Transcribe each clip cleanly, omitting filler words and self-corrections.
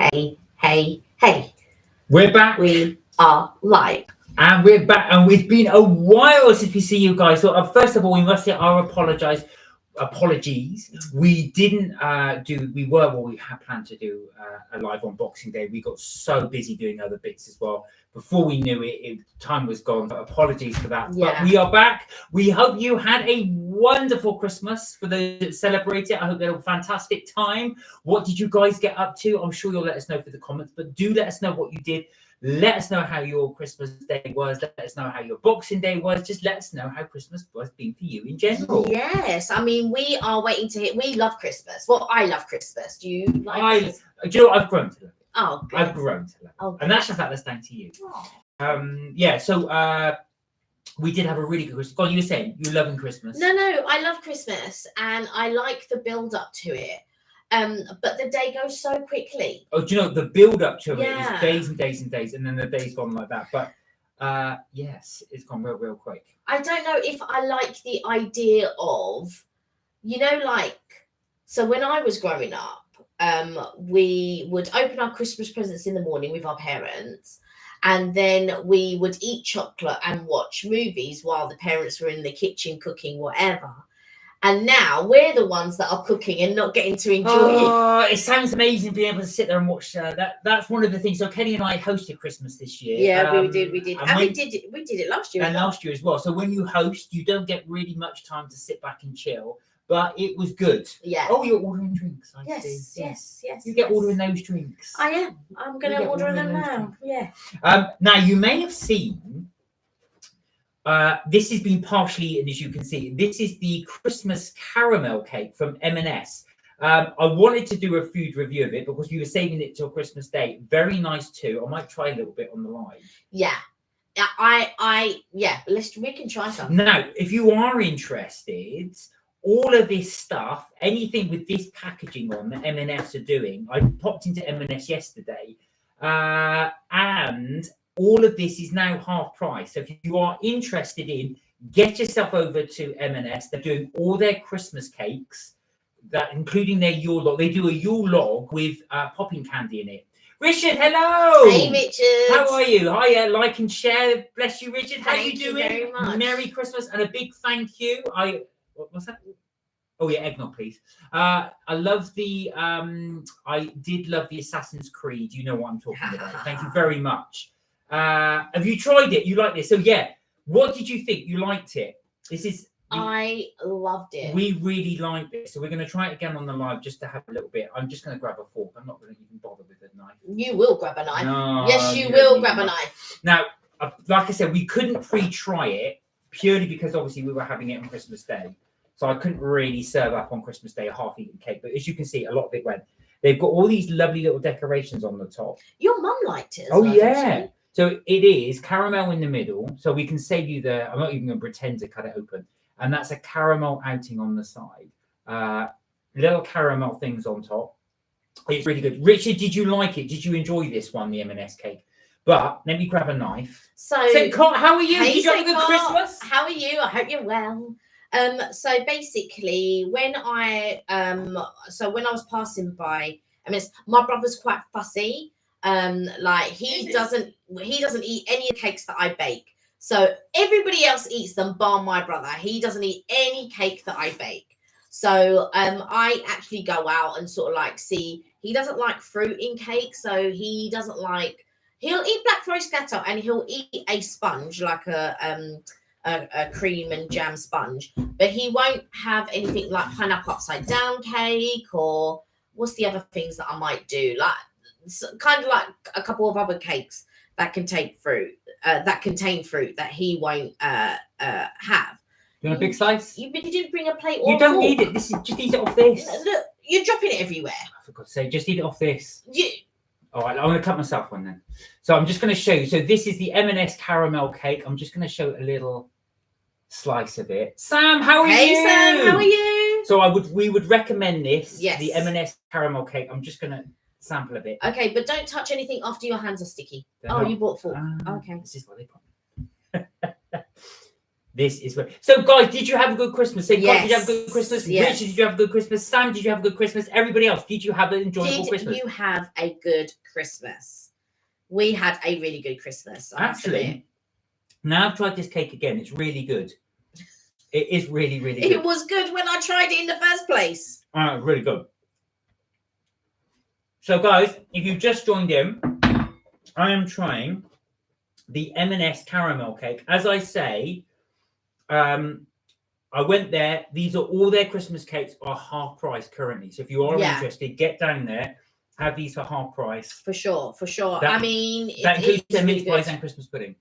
Hey, hey, hey. We're back. We are live. And we're back. And it's been a while since we see you guys. So first of all, we must say our apologies. We didn't we had planned to do a live on Boxing Day. We got so busy doing other bits as well. Before we knew it, time was gone. So apologies for that. Yeah. But we are back. We hope you had a wonderful Christmas for those that celebrate it. I hope they had a fantastic time. What did you guys get up to? I'm sure you'll let us know for the comments, but do let us know what you did. Let us know how your Christmas day was. Let us know how your Boxing Day was. Just let us know how Christmas was been for you in general. Yes, I mean, we are waiting to hear. We love Christmas. Well, I love Christmas. Do you like Christmas? Do you know what? I've grown to love it. Oh, good. I've grown to love it. Oh, And that's the fact that's down to you. Oh. So we did have a really good Christmas. God, you were saying you're loving Christmas. No, I love Christmas and I like the build up to it. But the day goes so quickly. Oh, do you know the build up to it Yeah. is days and days and days, and then the day's gone like that. But yes, it's gone real quick. I don't know if I like the idea of, so when I was growing up, we would open our Christmas presents in the morning with our parents, and then we would eat chocolate and watch movies while the parents were in the kitchen cooking whatever. And now we're the ones that are cooking and not getting to enjoy it. Oh, it sounds amazing being able to sit there and watch that. That's one of the things. So Kenny and I hosted Christmas this year. Yeah, we did. And we did it last year. And last year as well. So when you host, you don't get really much time to sit back and chill. But it was good. Yeah. Oh, you're ordering drinks. I see. Yes. You get ordering those drinks. I am. I'm going to order them now. Yeah. Now you may have seen. This has been partially, and as you can see, this is the Christmas caramel cake from M&S. I wanted to do a food review of it because we were saving it till Christmas Day. Very nice too. I might try a little bit on the live. Yeah. We can try some. Now, if you are interested, all of this stuff, anything with this packaging on that M&S are doing, I popped into M&S yesterday, and all of this is now half price. So if you are interested in, get yourself over to M&S. They're doing all their Christmas cakes, that including their Yule log. They do a Yule log with popping candy in it. Richard, hello. Hey, Richard. How are you? Hiya, like and share. Bless you, Richard. How Thank you doing? very much. Merry Christmas and a big thank you. What's that? Oh yeah, eggnog, please. I love the. I did love the Assassin's Creed. You know what I'm talking about. Thank you very much. Have you tried it? You like this? So yeah, what did you think? You liked it? I loved it. We really liked it. So we're going to try it again on the live just to have a little bit. I'm just going to grab a fork. I'm not going to even bother with a knife. You will grab a knife. No, yes, you will grab a knife. Now, like I said, we couldn't pre-try it purely because obviously we were having it on Christmas Day. So I couldn't really serve up on Christmas Day a half-eaten cake. But as you can see, a lot of it went. They've got all these lovely little decorations on the top. Your mum liked it as well. Oh, yeah. Actually. So it is caramel in the middle. So we can save you I'm not even going to pretend to cut it open. And that's a caramel outing on the side. Little caramel things on top. It's really good. Richard, did you like it? Did you enjoy this one, the M&S cake? But let me grab a knife. So how are you? Hey, did you have a good Christmas? How are you? I hope you're well. So basically, when I was passing by, my brother's quite fussy. He doesn't eat any of the cakes that I bake. So everybody else eats them, bar my brother. He doesn't eat any cake that I bake. So I actually go out and sort of see. He doesn't like fruit in cake, so he doesn't like. He'll eat Black Forest Gâteau and he'll eat a sponge like a cream and jam sponge, but he won't have anything like pineapple upside down cake or what's the other things that I might do, kind of like a couple of other cakes that contain fruit that he won't have. You want a big slice? You didn't bring a plate or you don't fork. need it. Just eat it off this. Look, you're dropping it everywhere. For God's sake, just eat it off this. All right, I'm going to cut myself one then. So I'm just going to show you. So this is the M&S caramel cake. I'm just going to show a little slice of it. Sam, how are you? Hey, Sam, how are you? So we would recommend this. Yes. The M&S caramel cake. I'm just going to sample a bit. Okay, but don't touch anything after your hands are sticky. You bought 4. Okay. This is what they put. This is great. So, guys, did you have a good Christmas? Say, Yes. did you have a good Christmas? Yes. Richard, did you have a good Christmas? Sam, did you have a good Christmas? Everybody else, did you have an enjoyable Did Christmas? you have a good Christmas? We had a really good Christmas. I must admit. Actually, now I've tried this cake again. It's really good. It is really, really good. It was good when I tried it in the first place. Really good. So, guys, if you've just joined in, I am trying the M&S caramel cake. As I say, I went there. These are all their Christmas cakes are half price currently. So if you are interested, get down there. Have these for half price. For sure, for sure. That, I mean, that includes their really mince pies and Christmas pudding.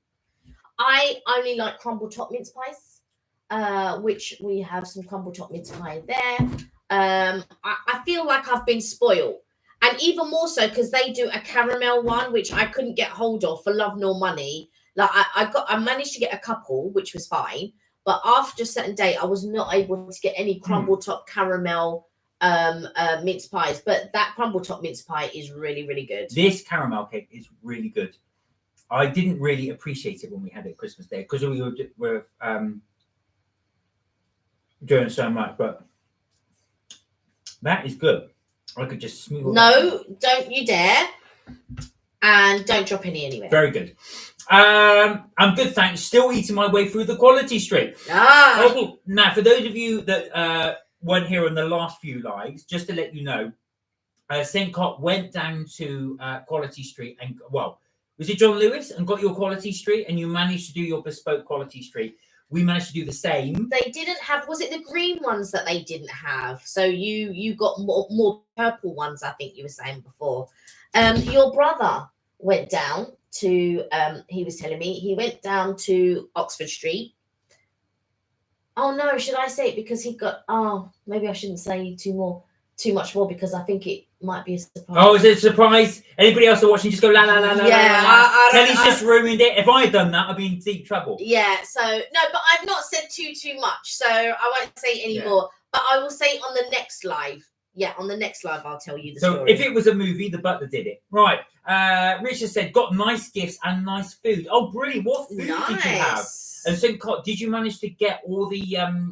I only like crumble top mince pies, which we have some crumble top mince pie there. I feel like I've been spoiled. And even more so because they do a caramel one, which I couldn't get hold of for love nor money. Like I managed to get a couple, which was fine. But after a certain date, I was not able to get any crumble top caramel mince pies. But that crumble top mince pie is really, really good. This caramel cake is really good. I didn't really appreciate it when we had it Christmas Day because we were doing so much. But that is good. I could just smooth. No, don't you dare. And don't drop any anywhere. Very good. I'm good, thanks. Still eating my way through the quality streak. Ah. Now, for those of you that weren't here on the last few lives, just to let you know, St. Cot went down to Quality Street and, well, was it John Lewis and got your Quality Street and you managed to do your bespoke Quality Street? We managed to do the same. They didn't have, was it the green ones that they didn't have? So you got more purple ones, I think you were saying before. Your brother went down to, he was telling me, he went down to Oxford Street. Oh no, should I say it? Because he got, maybe I shouldn't say too much more because I think it might be a surprise. Oh, is it a surprise? Anybody else watching, just go la la la la. Yeah, la. Kelly's just ruined it. If I had done that, I'd be in deep trouble. Yeah, so no, but I've not said too much, so I won't say any more. But I will say on the next live. Yeah, on the next live, I'll tell you the story. So if it was a movie, the butler did it. Right. Richard said, got nice gifts and nice food. Oh, brilliant. What food did you have? And St. Cot, did you manage to get all the,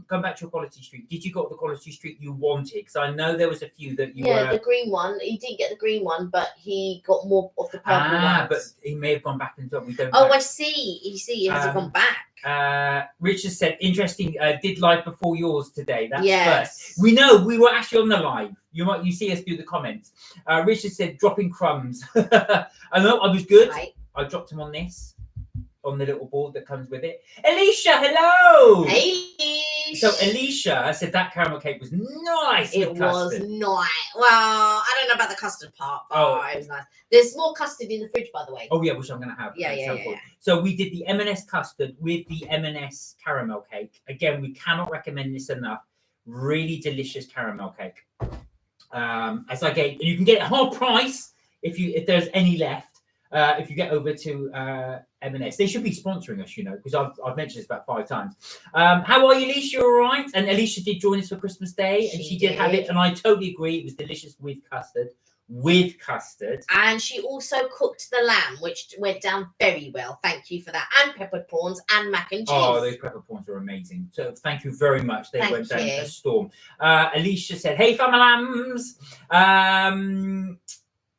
going back to your Quality Street, did you get the Quality Street you wanted? Because I know there was a few that you were... the green one. He didn't get the green one, but he got more of the purple ones. But he may have gone back into it. We don't know. I see. You see, has he gone back? Richard said, interesting, did live before yours today. That's yes. First. We know, we were actually on the live. You see us do the comments. Richard said, dropping crumbs. I know, I was good. Right. I dropped them on this. On the little board that comes with it. Alicia, hello. Hey. So Alicia said that caramel cake was nice. It was nice. Well, I don't know about the custard part, but it was nice. There's more custard in the fridge, by the way. Oh yeah, which I'm gonna have. Yeah. So we did the M&S custard with the M&S caramel cake. Again, we cannot recommend this enough. Really delicious caramel cake. As I gave, you can get it half price if there's any left. If you get over to M&S, they should be sponsoring us, because I've mentioned this about 5 times. How are you, Alicia? All right? And Alicia did join us for Christmas Day, and she did have it, and I totally agree. It was delicious with custard. And she also cooked the lamb, which went down very well. Thank you for that. And peppered prawns and mac and cheese. Oh, those peppered prawns are amazing. So thank you very much. They went down a storm. Alicia said, hey, family lambs.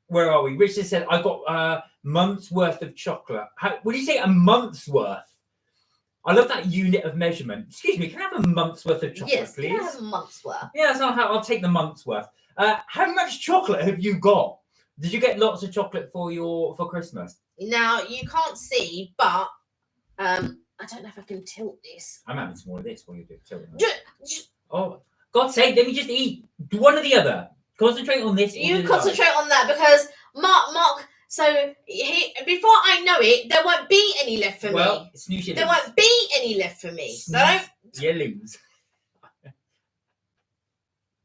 Where are we? Richard said, I got month's worth of chocolate. Would you say a month's worth? I love that unit of measurement. Excuse me, can I have a month's worth of chocolate, please? Yes, can I have a month's worth? Yeah, so I'll take the month's worth. How much chocolate have you got? Did you get lots of chocolate for Christmas? Now, you can't see, but I don't know if I can tilt this. I'm having some more of this while you do it. Oh, God's sake, let me just eat. One or the other. Concentrate on this. You concentrate on that because Mark. So before I know it, there won't be any left for me. There won't be any left for me. So you lose.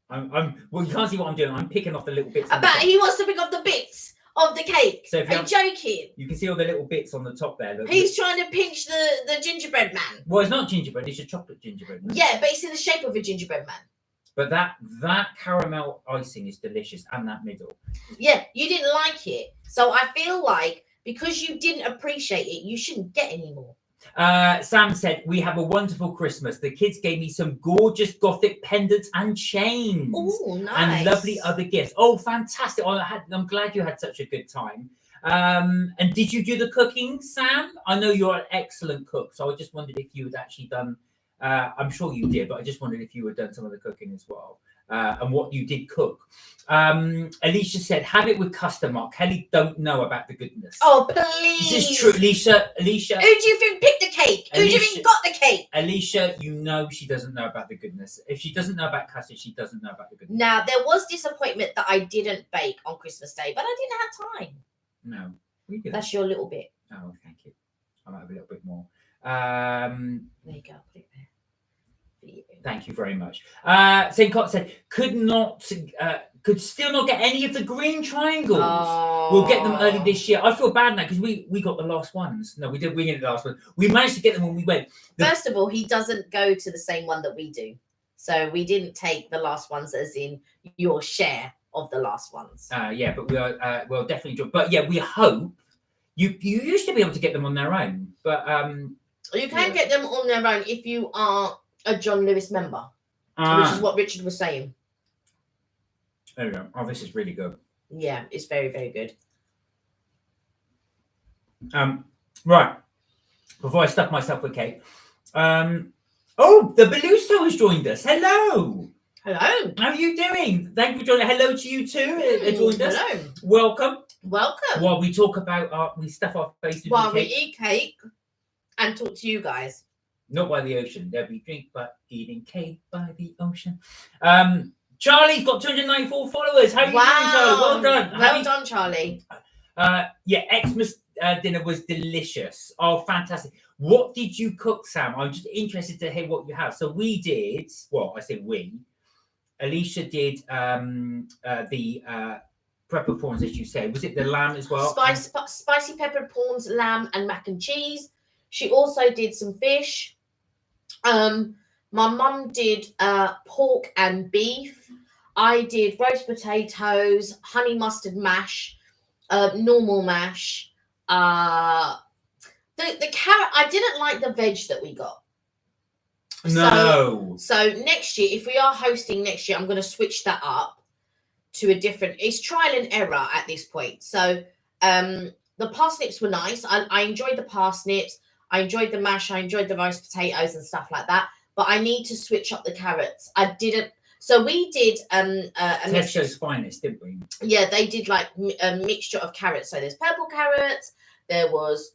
Well, you can't see what I'm doing. I'm picking off the little bits. But he wants to pick off the bits of the cake. So I'm joking. You can see all the little bits on the top there. He's trying to pinch the gingerbread man. Well, it's not gingerbread. It's a chocolate gingerbread man. Yeah, but it's in the shape of a gingerbread man. But that caramel icing is delicious, and that middle. Yeah, you didn't like it. So I feel like because you didn't appreciate it, you shouldn't get any more. Sam said, we have a wonderful Christmas. The kids gave me some gorgeous gothic pendants and chains. Oh, nice. And lovely other gifts. Oh, fantastic. I'm glad you had such a good time. And did you do the cooking, Sam? I know you're an excellent cook, so I just wondered if you had actually done, I'm sure you did, but I just wondered if you had done some of the cooking as well. And what you did cook. Alicia said, have it with custard, Mark. Kelly don't know about the goodness. Oh, please. This is true, Alicia. Who do you think picked the cake? Who do you think got the cake? Alicia, you know she doesn't know about the goodness. If she doesn't know about custard, she doesn't know about the goodness. Now, there was disappointment that I didn't bake on Christmas Day, but I didn't have time. No. We did. That's your little bit. Oh, thank you. I might have a little bit more. There you go. Put it there. Thank you very much. St. Cott said, could still not get any of the green triangles. Oh. We'll get them early this year. I feel bad now because we got the last ones. No, we did. We didn't get the last one. We managed to get them when we went. First of all, he doesn't go to the same one that we do, so we didn't take the last ones as in your share of the last ones. Yeah, but we'll definitely do. But yeah, we hope you used to be able to get them on their own, but you can get them on their own if you are a John Lewis member, which is what Richard was saying. There we go. Oh, this is really good. Yeah, it's very, very good. Right. Before I stuff myself with cake. Oh, the Beluso has joined us. Hello. Hello. How are you doing? Thank you for joining. Hello to you too. Joined us. Hello. Welcome. Welcome. While we talk about we stuff our faces while with we eat cake and talk to you guys. Not by the ocean. There we drink, but eating cake by the ocean. Charlie's got 294 followers. How are you doing, Charlie? Well done. Well done, Charlie. Yeah, Xmas dinner was delicious. Oh, fantastic. What did you cook, Sam? I'm just interested to hear what you have. So we did, well, I say we. Alicia did the pepper prawns, as you say. Was it the lamb as well? Spicy pepper prawns, lamb, and mac and cheese. She also did some fish. My mum did pork and beef. I did roast potatoes, honey mustard mash, normal mash. The carrot, I didn't like the veg that we got. No. So next year, if we are hosting next year, I'm going to switch that up to a different. It's trial and error at this point. So the parsnips were nice. I enjoyed the parsnips. I enjoyed the mash. I enjoyed the roast potatoes and stuff like that. But I need to switch up the carrots. I didn't. So we did Tesco's finest, didn't we? Yeah, they did like a mixture of carrots. So there's purple carrots, there was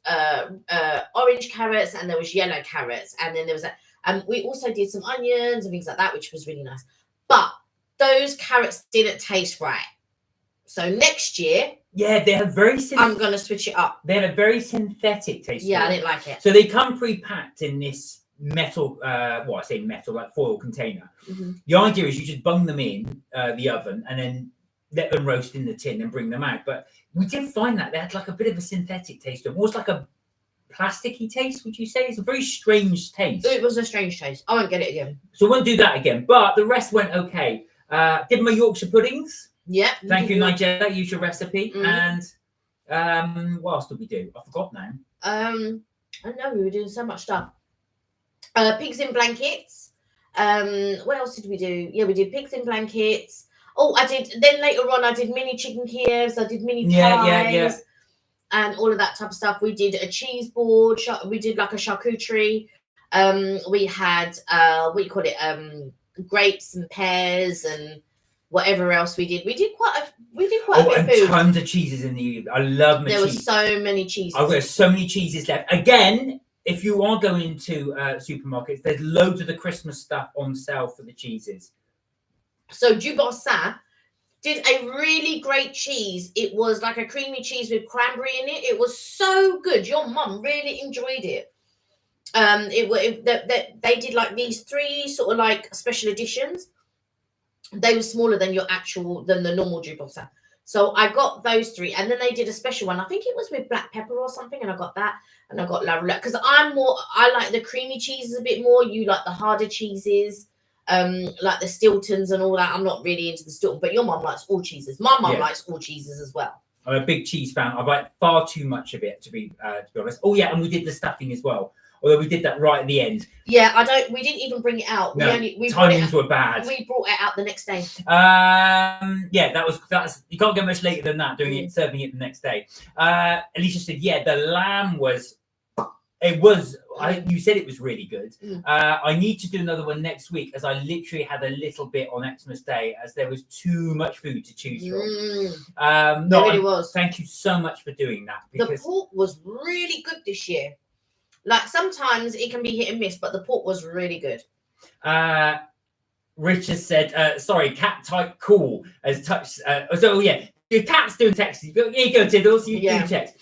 orange carrots, and there was yellow carrots, and then there was we also did some onions and things like that, which was really nice. But those carrots didn't taste right. So next year, yeah, they have very. I'm gonna switch it up. They had a very synthetic taste. Yeah, I didn't like it. So they come pre-packed in this metal, well, I say metal, like foil container. Mm-hmm. The idea is you just bung them in the oven and then let them roast in the tin and bring them out. But we did find that they had like a bit of a synthetic taste, almost like a plasticky taste. Would you say it's a very strange taste? It was a strange taste. I won't get it again. So I won't do that again. But the rest went okay. Did my Yorkshire puddings. Yeah. Thank you, Nigella. Use your recipe. Mm. And what else did we do? I forgot now. I don't know. We were doing so much stuff. Pigs in blankets. What else did we do? Yeah, we did pigs in blankets. Oh, I did. Then later on, I did mini chicken Kievs. I did mini pies. And all of that type of stuff. We did a cheese board. We did like a charcuterie. We had what do you call it? Grapes and pears and whatever else we did. We did quite a bit of food. Tons of cheeses in the. I love my cheese. There were so many cheeses. I've got so many cheeses left. Again, if you are going into supermarkets, there's loads of the Christmas stuff on sale for the cheeses. So Du Boursin did a really great cheese. It was like a creamy cheese with cranberry in it. It was so good. Your mum really enjoyed it. They did like these 3 sort of like special editions. They were smaller than the normal Du Boursin. So I got those 3, and then they did a special one. I think it was with black pepper or something, and I got that, and I got La Roulette because I like the creamy cheeses a bit more. You like the harder cheeses, like the Stiltons and all that. I'm not really into the Stilton, but your mum likes all cheeses. My mum likes all cheeses as well. I'm a big cheese fan. I like far too much of it to be honest. Oh yeah, and we did the stuffing as well. Although we did that right at the end. Yeah, we didn't even bring it out. No, we timings were bad. We brought it out the next day. Yeah, that's you can't get much later than that, serving it the next day. Alicia said, yeah, the lamb was. You said it was really good. I need to do another one next week, as I literally had a little bit on Xmas Day, as there was too much food to choose from. There really was. Thank you so much for doing that. Because the pork was really good this year. Like, sometimes it can be hit and miss, but the pork was really good. Richard said, sorry, cat type cool has touched. So yeah, your cat's doing text. Here you go, Tiddles. You do text.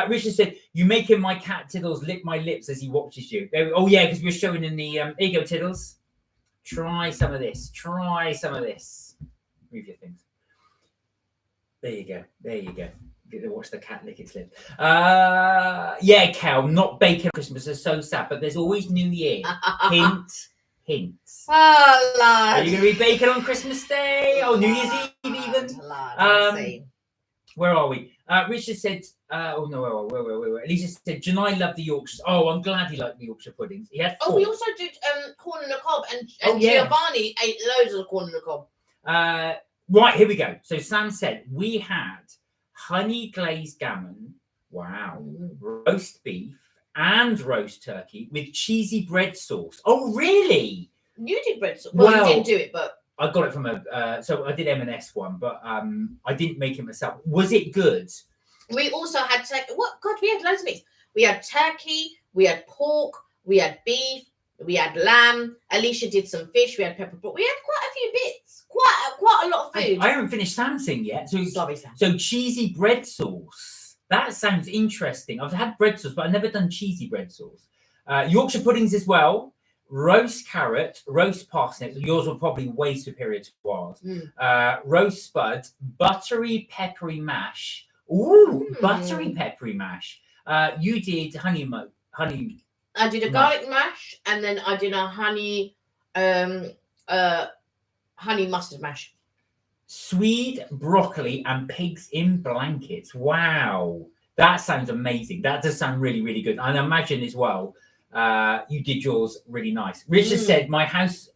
Richard said, you making my cat Tiddles lick my lips as he watches you. Oh yeah, because we're showing in the. Here you go, Tiddles. Try some of this. Try some of this. Move your things. There you go. There you go. Get to watch the cat lick its lip. Yeah, Cal, not bacon Christmas is so sad, but there's always New Year. Hint. Hints. Oh, lad. Are you going to be bacon on Christmas Day? Oh, New Year's Eve even? Where are we? Richard said, oh no, where? Alicia said, Janai loved the Yorkshires. Oh, I'm glad he liked the Yorkshire puddings. He had 4. Oh, we also did corn on the cob, and Giovanni ate loads of corn on the cob. Right, here we go. So Sam said, we had honey glazed gammon, wow, roast beef, and roast turkey with cheesy bread sauce. Oh, really? You did bread sauce. Well, you didn't do it, but I got it from so I did M&S one, but I didn't make it myself. Was it good? We also had turkey. What? God, we had loads of meats. We had turkey, we had pork, we had beef, we had lamb. Alicia did some fish. We had pepper pot. We had quite a few bits. Quite a lot of food. I haven't finished Sam's thing yet. So sorry, Sam. So cheesy bread sauce. That sounds interesting. I've had bread sauce, but I've never done cheesy bread sauce. Yorkshire puddings as well. Roast carrot, roast parsnips. Yours were probably way superior to ours. Roast spud, buttery peppery mash. Ooh, buttery peppery mash. You did honey. I did a garlic mash, and then I did a honey mustard mash. Swede, broccoli, and pigs in blankets. Wow, that sounds amazing. That does sound really, really good. And I imagine as well, you did yours really nice. Richard said, my house,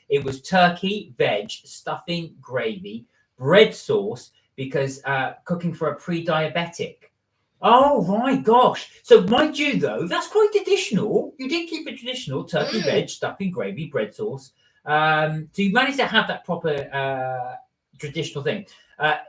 it was turkey, veg, stuffing, gravy, bread sauce, because cooking for a pre-diabetic. Oh, right, gosh. So mind you, though, that's quite traditional. You did keep it traditional. Turkey, veg, stuffing, gravy, bread sauce. So you managed to have that proper traditional thing.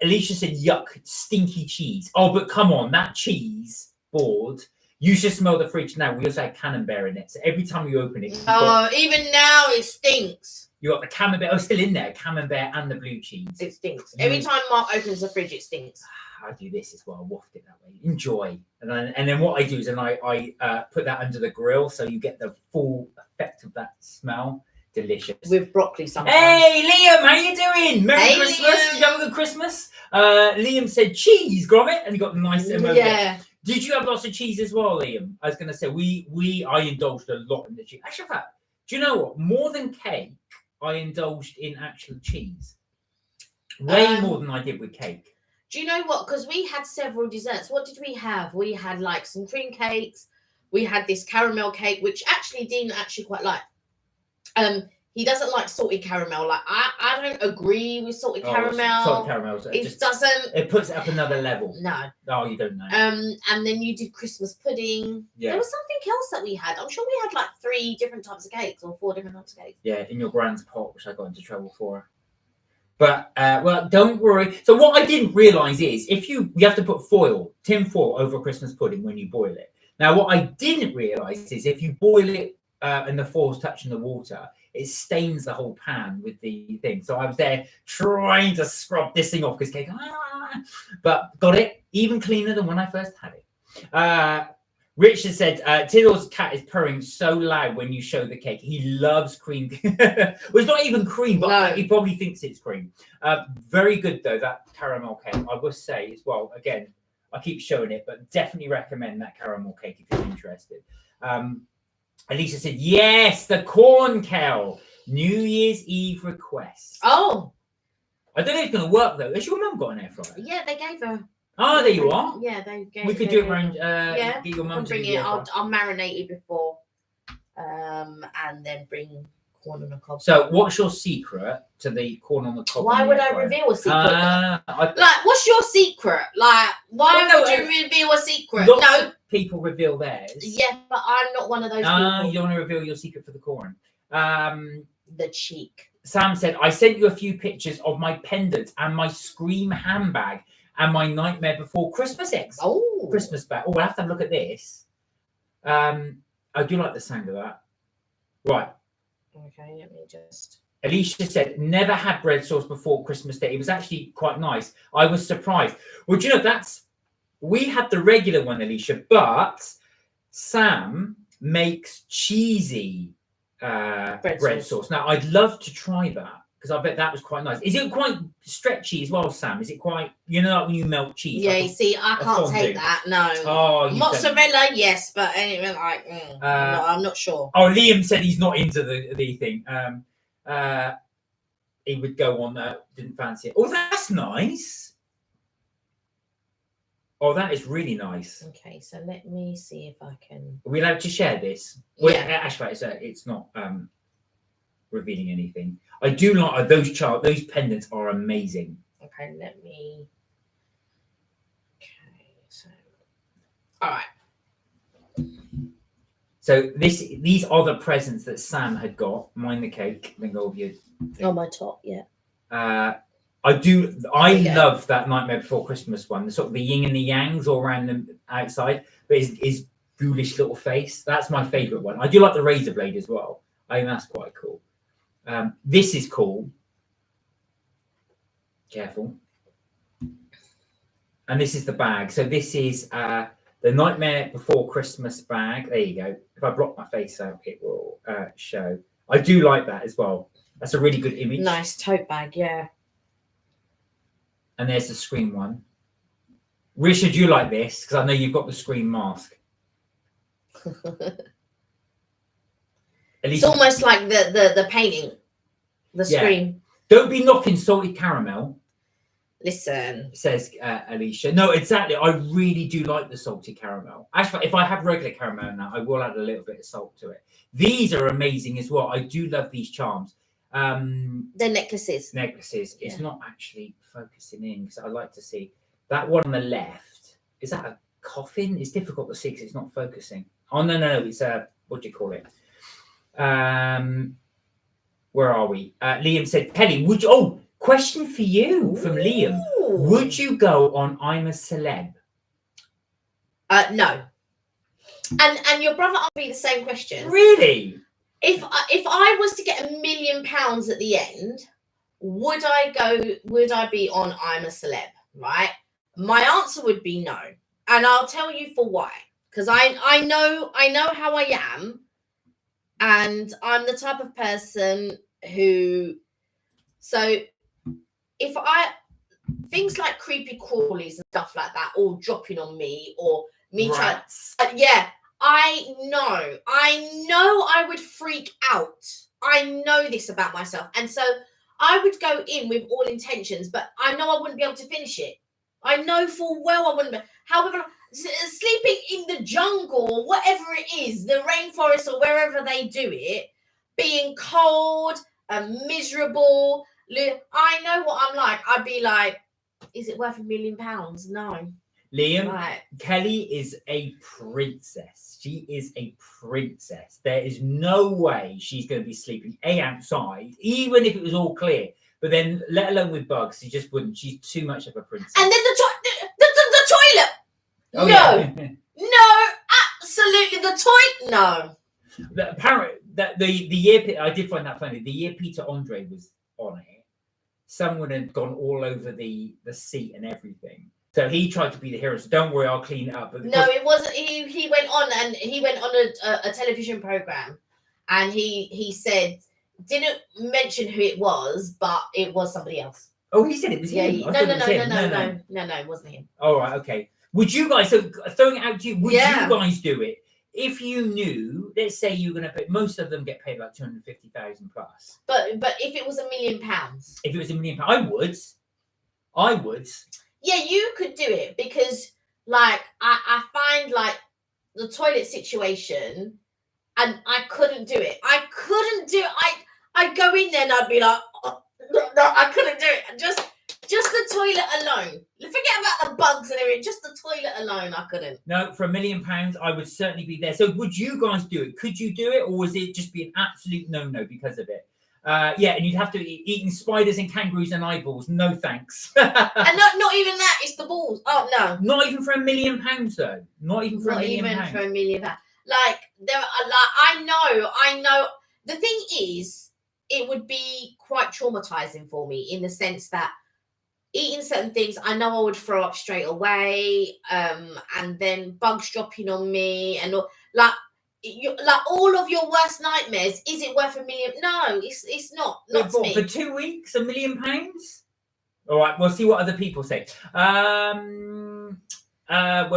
Alicia said, yuck, stinky cheese. Oh, but come on, that cheese board. You should smell the fridge now. We also had camembert in it. So every time you open it... even now it stinks. You got the camembert. Oh, still in there. Camembert and the blue cheese. It stinks. Every time Mark opens the fridge, it stinks. I do this as well. I waft it that way. Enjoy. And then what I do is I put that under the grill, so you get the full effect of that smell. Delicious. With broccoli sometimes. Hey, Liam, how you doing? Merry Christmas. Liam. Did you have a good Christmas? Liam said cheese, Gromit, and he got the nice emoji. Yeah. Did you have lots of cheese as well, Liam? I was going to say, I indulged a lot in the cheese. Actually, in fact, do you know what? More than cake, I indulged in actual cheese. Way more than I did with cake. Do you know what? Because we had several desserts. What did we have? We had like some cream cakes. We had this caramel cake, which actually Dean quite like. He doesn't like salted caramel. Like I don't agree with salted caramel. Salted caramel. It puts it up another level. No. Oh, you don't know. And then you did Christmas pudding. Yeah. There was something else that we had. I'm sure we had like 3 different types of cakes or 4 different types of cakes. Yeah, in your grand's pot, which I got into trouble for. But well, don't worry. So what I didn't realise is you have to put tin foil over Christmas pudding when you boil it. Now, what I didn't realise is if you boil it and the foil's touching the water, it stains the whole pan with the thing. So I was there trying to scrub this thing off because cake, but got it even cleaner than when I first had it. Richard said, Tiddle's cat is purring so loud when you show the cake. He loves cream. Well, it's not even cream, but he probably thinks it's cream. Very good, though, that caramel cake. I will say as well, again, I keep showing it, but definitely recommend that caramel cake if you're interested. Alicia said, yes, the corn cow. New Year's Eve request. Oh. I don't know if it's going to work, though. Has your mum got an air fryer? Yeah, they gave her. Oh, there you are. Yeah, they gave We could do it around. Get your mum to bring it. I'll marinate it before. and then bring corn on the cob. So, what's your secret to the corn on the cob? Why would I reveal a secret? Like, what's your secret? Like, why would you reveal a secret? No, people reveal theirs. Yeah, but I'm not one of those people. You don't want to reveal your secret for the corn. The cheek. Sam said, I sent you a few pictures of my pendant and my Scream handbag and my Nightmare Before Christmas eggs. Oh. Christmas bag. Oh, we'll have to have a look at this. I do like the sound of that. Right. Okay, let me just... Alicia said, never had bread sauce before Christmas Day. It was actually quite nice. I was surprised. Well, do you know, we had the regular one, Alicia, but Sam makes cheesy bread sauce. Now, I'd love to try that because I bet that was quite nice. Is it quite stretchy as well, Sam? Is it quite, you know, like when you melt cheese? Yeah, like you see, I can't take that, no. Oh, mozzarella, yes, but anyway, like, no, I'm not sure. Oh, Liam said he's not into the thing. He would go on that, didn't fancy it. Oh, that's nice. Oh, that is really nice. Okay, so let me see if I can... Are we allowed to share this? Well, yeah. Actually, it's not revealing anything. I do like those pendants are amazing. Okay, let me... Okay, so... All right. So these are the presents that Sam had got. Mind the cake. Then go over your thing. On my top, yeah. I love that Nightmare Before Christmas one. The sort of the yin and the yangs all around the outside, but his ghoulish little face. That's my favourite one. I do like the razor blade as well. I think that's quite cool. This is cool. Careful. And this is the bag. So this is the Nightmare Before Christmas bag. There you go. If I block my face out, it will show. I do like that as well. That's a really good image. Nice tote bag, yeah. And there's the Scream one. Richard, you like this because I know you've got the Scream mask. It's almost like the painting, the Scream. Don't be knocking salted caramel. Listen, says Alicia. No, exactly. I really do like the salted caramel. Actually, if I have regular caramel now, I will add a little bit of salt to it. These are amazing as well. I do love these charms. The necklaces. It's not actually focusing in because I like to see that one on the left. Is that a coffin? It's difficult to see because it's not focusing. Oh no, it's a what do you call it? Where are we? Liam said, Kelly, would you? Oh, question for you from Liam. Would you go on I'm a Celeb? No. And your brother asked me the same question. Really? If I was to get £1 million at the end, would I be on I'm a Celeb? Right? My answer would be no. And I'll tell you for why. Because I know how I am. And I'm the type of person who, so if things like creepy crawlies and stuff like that all dropping on me or me trying, I know I would freak out. I know this about myself. And so I would go in with all intentions, but I know I wouldn't be able to finish it. I know full well I wouldn't be. However, sleeping in the jungle or whatever it is, the rainforest or wherever they do it, being cold and miserable, I know what I'm like. I'd be like, is it worth £1 million? No. Liam, right. Kelly is a princess. She is a princess. There is no way she's going to be sleeping outside, even if it was all clear. But then, let alone with bugs, she just wouldn't. She's too much of a princess. And then the toilet. Oh, no, yeah. No, absolutely the toilet. No. Apparently, that the year I did find that funny. The year Peter Andre was on it, someone had gone all over the seat and everything. So he tried to be the hero. So don't worry, I'll clean it up. But no, it wasn't. He went on a television program, and he said, didn't mention who it was, but it was somebody else. Oh, he said it was him. No, it wasn't him. All right, okay. Would you guys? So throwing it out to you, would you guys do it if you knew? Let's say you're going to pay. Most of them get paid like 250,000 plus. But if it was £1 million, if it was £1 million, I would. Yeah, you could do it because, like, I find like the toilet situation and I couldn't do it. I couldn't do it. I'd go in there and I'd be like, oh, no, I couldn't do it. Just the toilet alone. Forget about the bugs and everything. Just the toilet alone, I couldn't. No, for £1 million, I would certainly be there. So would you guys do it? Could you do it, or was it just be an absolute no because of it? Yeah, and you'd have to eating spiders and kangaroos and eyeballs. No thanks. And not even that. It's the balls. Oh no. Not even for £1 million though. Not even for £1 million. Not even for £1 million. Like there, like I know. The thing is, it would be quite traumatizing for me in the sense that eating certain things, I know I would throw up straight away, and then bugs dropping on me, and like all of your worst nightmares. Is it worth $1 million? No, it's not. Not to me. For 2 weeks, £1 million. All right, we'll see what other people say. Where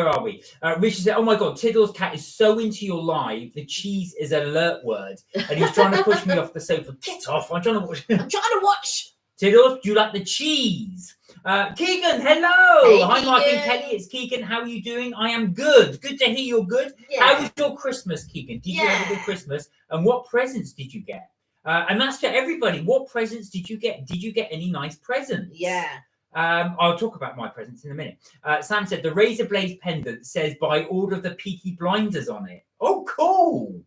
are we? Richard said, "Oh my God, Tiddle's cat is so into your live. The cheese is an alert word, and he's trying to push me off the sofa. Get off! I'm trying to watch. I'm trying to watch. Tiddles, do you like the cheese? Keegan, hello. Hey, hi, Mark and Keegan. Kelly. It's Keegan. How are you doing? I am good. Good to hear you're good. Yeah. How was your Christmas, Keegan? Did you have a good Christmas? And what presents did you get? And that's to everybody. What presents did you get? Did you get any nice presents? Yeah. I'll talk about my presents in a minute. Sam said the razor blade pendant says by order of the Peaky Blinders on it. Oh, cool.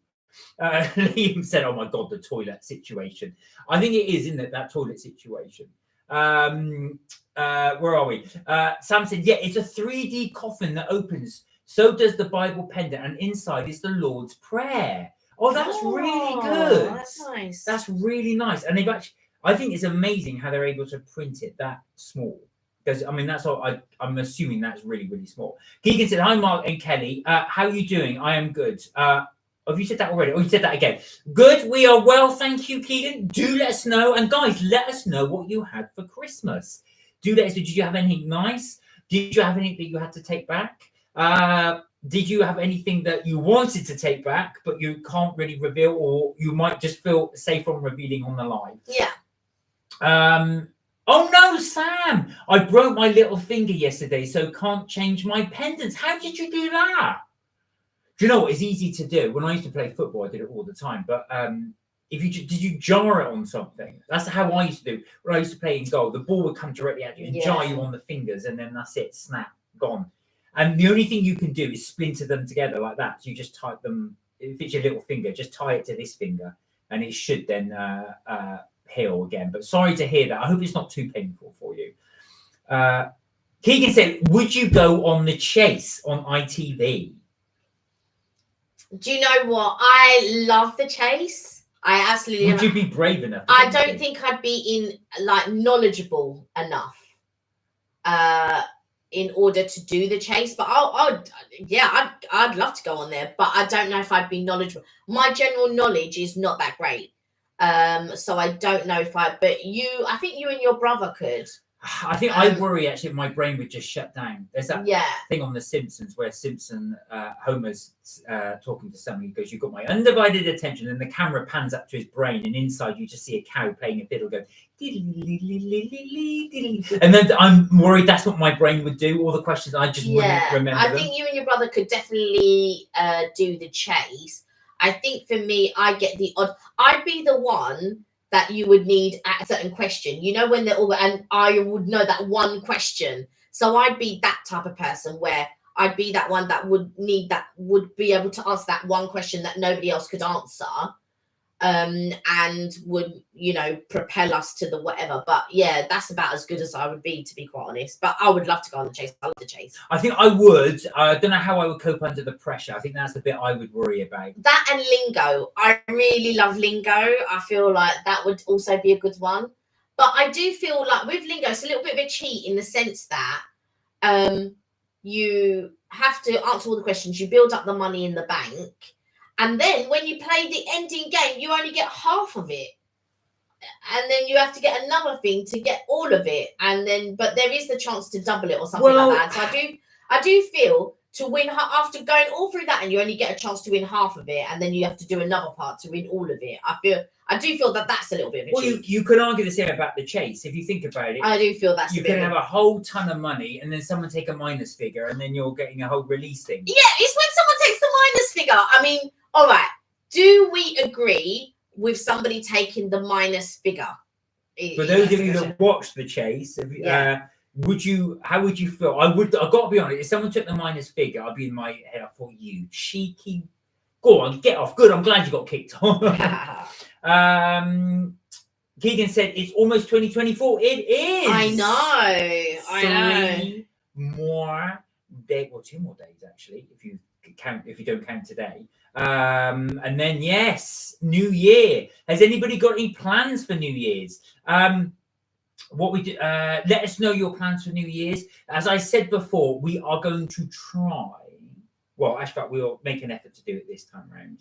Liam said, "Oh my God, the toilet situation." I think it is, isn't it, that toilet situation? Where are we? Sam said, "Yeah, it's a 3D coffin that opens. So does the Bible pendant, and inside is the Lord's Prayer." Oh, that's really good. That's nice. That's really nice. And they've actually, I think it's amazing how they're able to print it that small. Because I mean, that's all. I'm assuming that's really, really small. Keegan said, "Hi, Mark and Kelly. How are you doing? I am good." Have you said that already? Oh, you said that again. Good. We are well. Thank you, Keegan. Do let us know. And guys, let us know what you had for Christmas. Do let us know. Did you have anything nice? Did you have anything that you had to take back? Did you have anything that you wanted to take back, but you can't really reveal, or you might just feel safe on revealing on the live? Yeah. Oh no, Sam! I broke my little finger yesterday, so can't change my pendants. How did you do that? Do you know what? It's easy to do. When I used to play football, I did it all the time. But if you did you jar it on something? That's how I used to do. When I used to play in goal, the ball would come directly at you and jar you on the fingers, and then that's it. Snap, gone. And the only thing you can do is splinter them together like that. So you just tie them. If it's your little finger, just tie it to this finger, and it should then heal again. But sorry to hear that. I hope it's not too painful for you. Keegan said, "Would you go on The Chase on ITV?" Do you know what? I love The Chase. I absolutely. Would you be brave enough? I don't think I'd be knowledgeable enough in order to do The Chase. But I'd love to go on there. But I don't know if I'd be knowledgeable. My general knowledge is not that great. So I don't know if I. But I think you and your brother could. I think I worry actually my brain would just shut down. There's that thing on The Simpsons where Homer's talking to someone. He goes, "You've got my undivided attention," and the camera pans up to his brain, and inside you just see a cow playing a fiddle going, and then I'm worried that's what my brain would do. All the questions I just wouldn't remember. I think you and your brother could definitely do The Chase. I think for me, I get the odd. I'd be the one that you would need a certain question, when they're all, and I would know that one question. So I'd be that type of person where I'd be that one that would be able to answer that one question that nobody else could answer, and would, propel us to the whatever. But yeah, that's about as good as I would be, to be quite honest. But I would love to go on The Chase. I love The Chase. I think I would. I don't know how I would cope under the pressure. I think that's the bit I would worry about. That and Lingo. I really love Lingo. I feel like that would also be a good one. But I do feel like with Lingo, it's a little bit of a cheat in the sense that you have to answer all the questions. You build up the money in the bank. And then when you play the ending game, you only get half of it. And then you have to get another thing to get all of it. But there is the chance to double it or something like that. So I do feel to win after going all through that, and you only get a chance to win half of it, and then you have to do another part to win all of it. I do feel that that's a little bit of a cheat. You could argue the same about The Chase if you think about it. I do feel that's you can have a whole ton of money, and then someone take a minus figure, and then you're getting a whole release thing. Yeah, it's when someone takes the minus figure. I mean, all right, Do we agree with somebody taking the minus figure? For those of you that watched the chase, how would you feel? I've got to be honest, if someone took the minus figure, I'd be in my head, I thought, you cheeky, go on, get off. Good, I'm glad you got kicked off. Keegan said it's almost 2024. It is. I know. 3 more days, well, 2 more days actually, if you don't count today. And then yes, New Year. Has anybody got any plans for New Year's? What we do, let us know your plans for New Year's. As I said before, we are going to try. Well, actually, we'll make an effort to do it this time around.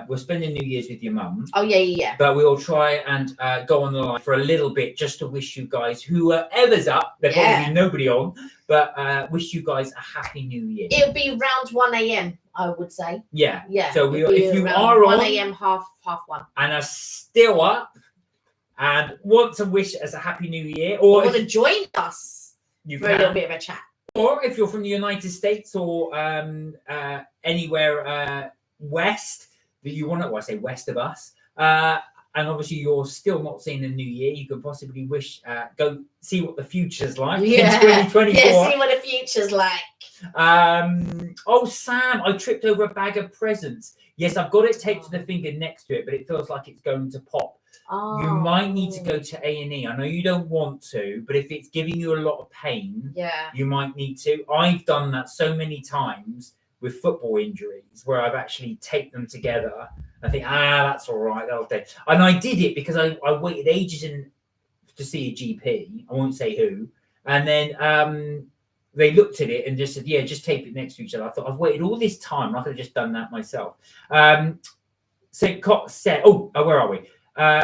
We're spending New Year's with your mum. Oh yeah. But we'll try and go on the line for a little bit just to wish you guys, whoever's up, there'll probably be nobody on, but wish you guys a happy New Year. It'll be around 1 a.m. I would say. Yeah. Yeah. So if you are 1 on a.m. half 1 and are still up and want to wish us a happy New Year, or want to join us for a little bit of a chat, or if you're from the United States or anywhere west that you want to, well, I say west of us, and obviously you're still not seeing the New Year, you could possibly wish, go see what the future's like in 2024. Yeah, see what the future's like. Oh, Sam, I tripped over a bag of presents. Yes, I've got it taped to the finger next to it, but it feels like it's going to pop. Oh. You might need to go to A&E. I know you don't want to, but if it's giving you a lot of pain, you might need to. I've done that so many times with football injuries where I've actually taped them together. I think, that's all right, that'll do. And I did it because I waited ages to see a GP. I won't say who. And then they looked at it and just said, yeah, just tape it next to each other. I thought, I've waited all this time. I could have just done that myself. St. Cox said, where are we?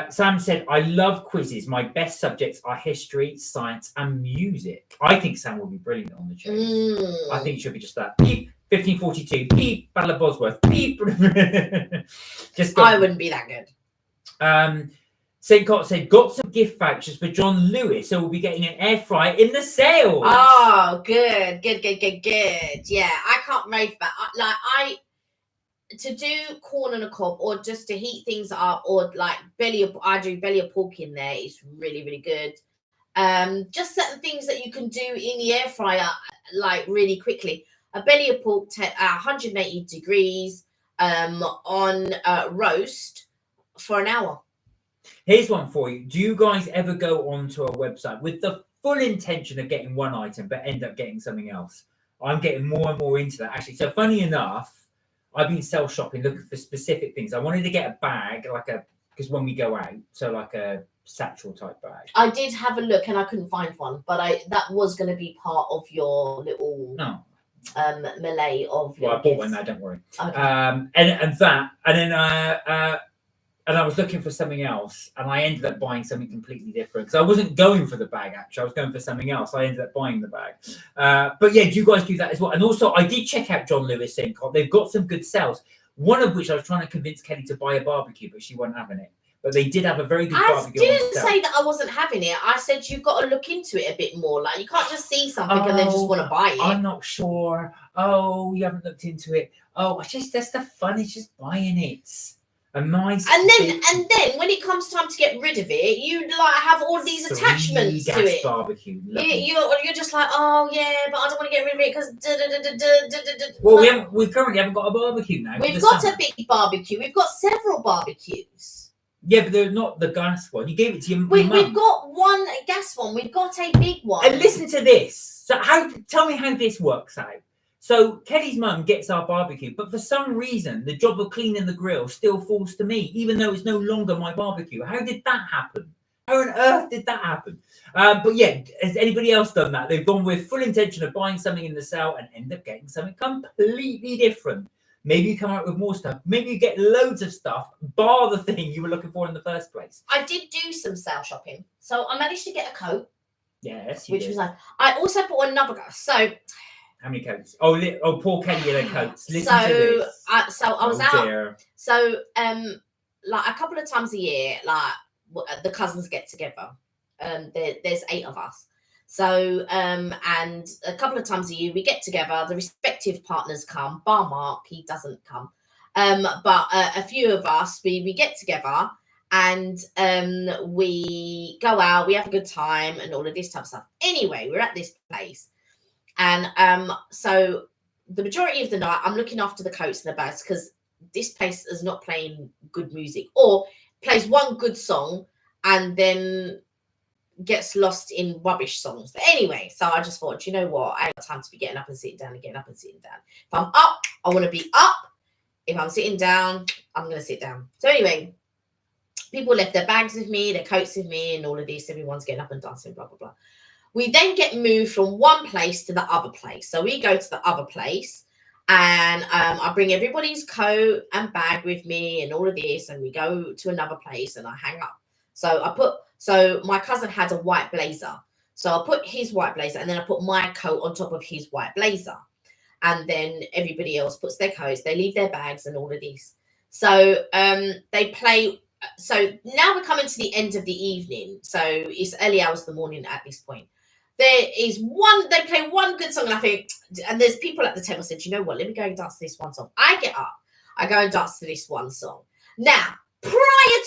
Sam said, I love quizzes. My best subjects are history, science, and music. I think Sam will be brilliant on the chase. I think it should be just that. Beep, 1542. Beep, Battle of Bosworth. Beep. I wouldn't be that good. St. Cox said, got some gift vouchers for John Lewis, so we'll be getting an air fryer in the sales. Oh, good. Yeah, I can't rave that. To do corn on a cob or just to heat things up, or like I do belly of pork in there. It's really, really good. Just certain things that you can do in the air fryer, like really quickly. A belly of pork, 180 degrees on roast for an hour. Here's one for you. Do you guys ever go onto a website with the full intention of getting one item but end up getting something else? I'm getting more and more into that, actually. So funny enough, I've been cell shopping, looking for specific things. I wanted to get a bag, because when we go out, so like a satchel type bag. I did have a look and I couldn't find one, but that was going to be part of your little melee of. Well, I bought one now, don't worry. Okay. And I was looking for something else, and I ended up buying something completely different because I wasn't going for the bag. Actually, I was going for something else. I ended up buying the bag. But yeah, do you guys do that as well? And also, I did check out John Lewis Syncop. They've got some good sales. One of which I was trying to convince Kelly to buy a barbecue, but she wasn't having it. But they did have a very good barbecue. I didn't say that I wasn't having it. I said you've got to look into it a bit more. Like, you can't just see something and then just want to buy it. I'm not sure. Oh, you haven't looked into it. Oh, that's the fun. It's just buying it. And then when it comes time to get rid of it, you have all these attachments to it. Barbecue. You're just like, oh yeah, but I don't want to get rid of it because. Well, we currently haven't got a barbecue now. We've got a big barbecue. We've got several barbecues. Yeah, but they're not the gas one. You gave it to your mum. We've got one gas one. We've got a big one. And listen to this. So tell me how this works out. So Kelly's mum gets our barbecue, but for some reason, the job of cleaning the grill still falls to me, even though it's no longer my barbecue. How did that happen? How on earth did that happen? But yeah, has anybody else done that? They've gone with full intention of buying something in the sale and end up getting something completely different. Maybe you come out with more stuff. Maybe you get loads of stuff, bar the thing you were looking for in the first place. I did do some sale shopping. So I managed to get a coat. Yes, which was nice. I also bought another coat. So... How many coats? Oh, poor Kelly in her coats. Listen to this. So I was out. Dear. So, like a couple of times a year, like the cousins get together. There's 8 of us. So, and a couple of times a year we get together. The respective partners come. Bar Mark, he doesn't come. But a few of us, we get together and we go out, we have a good time and all of this type of stuff. Anyway, we're at this place. And so the majority of the night, I'm looking after the coats and the bags because this place is not playing good music, or plays one good song and then gets lost in rubbish songs. But anyway, so I just thought, you know what? I have time to be getting up and sitting down and getting up and sitting down. If I'm up, I want to be up. If I'm sitting down, I'm going to sit down. So anyway, people left their bags with me, their coats with me, and all of this. Everyone's getting up and dancing, blah, blah, blah. We then get moved from one place to the other place. So we go to the other place, and I bring everybody's coat and bag with me and all of this, and we go to another place and I hang up. So my cousin had a white blazer. So I put his white blazer and then I put my coat on top of his white blazer. And then everybody else puts their coats, they leave their bags and all of this. So they play. So now we're coming to the end of the evening. So it's early hours of the morning at this point. They play one good song, and I think, and there's people at the table said, you know what, let me go and dance to this one song. I get up, I go and dance to this one song. Now, prior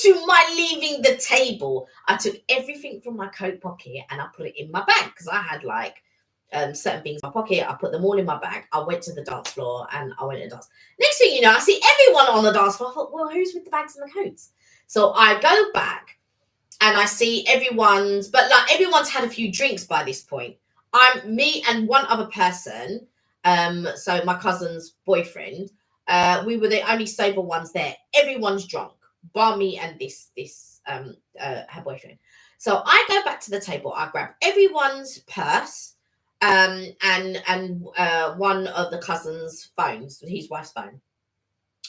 to my leaving the table, I took everything from my coat pocket and I put it in my bag because I had like certain things in my pocket. I put them all in my bag. I went to the dance floor and I went and danced. Next thing you know, I see everyone on the dance floor. I thought, well, who's with the bags and the coats? So I go back and I see everyone's had a few drinks by this point. Me and one other person, so my cousin's boyfriend, we were the only sober ones there. Everyone's drunk, bar me and her boyfriend. So I go back to the table. I grab everyone's purse, and one of the cousin's phones, his wife's phone.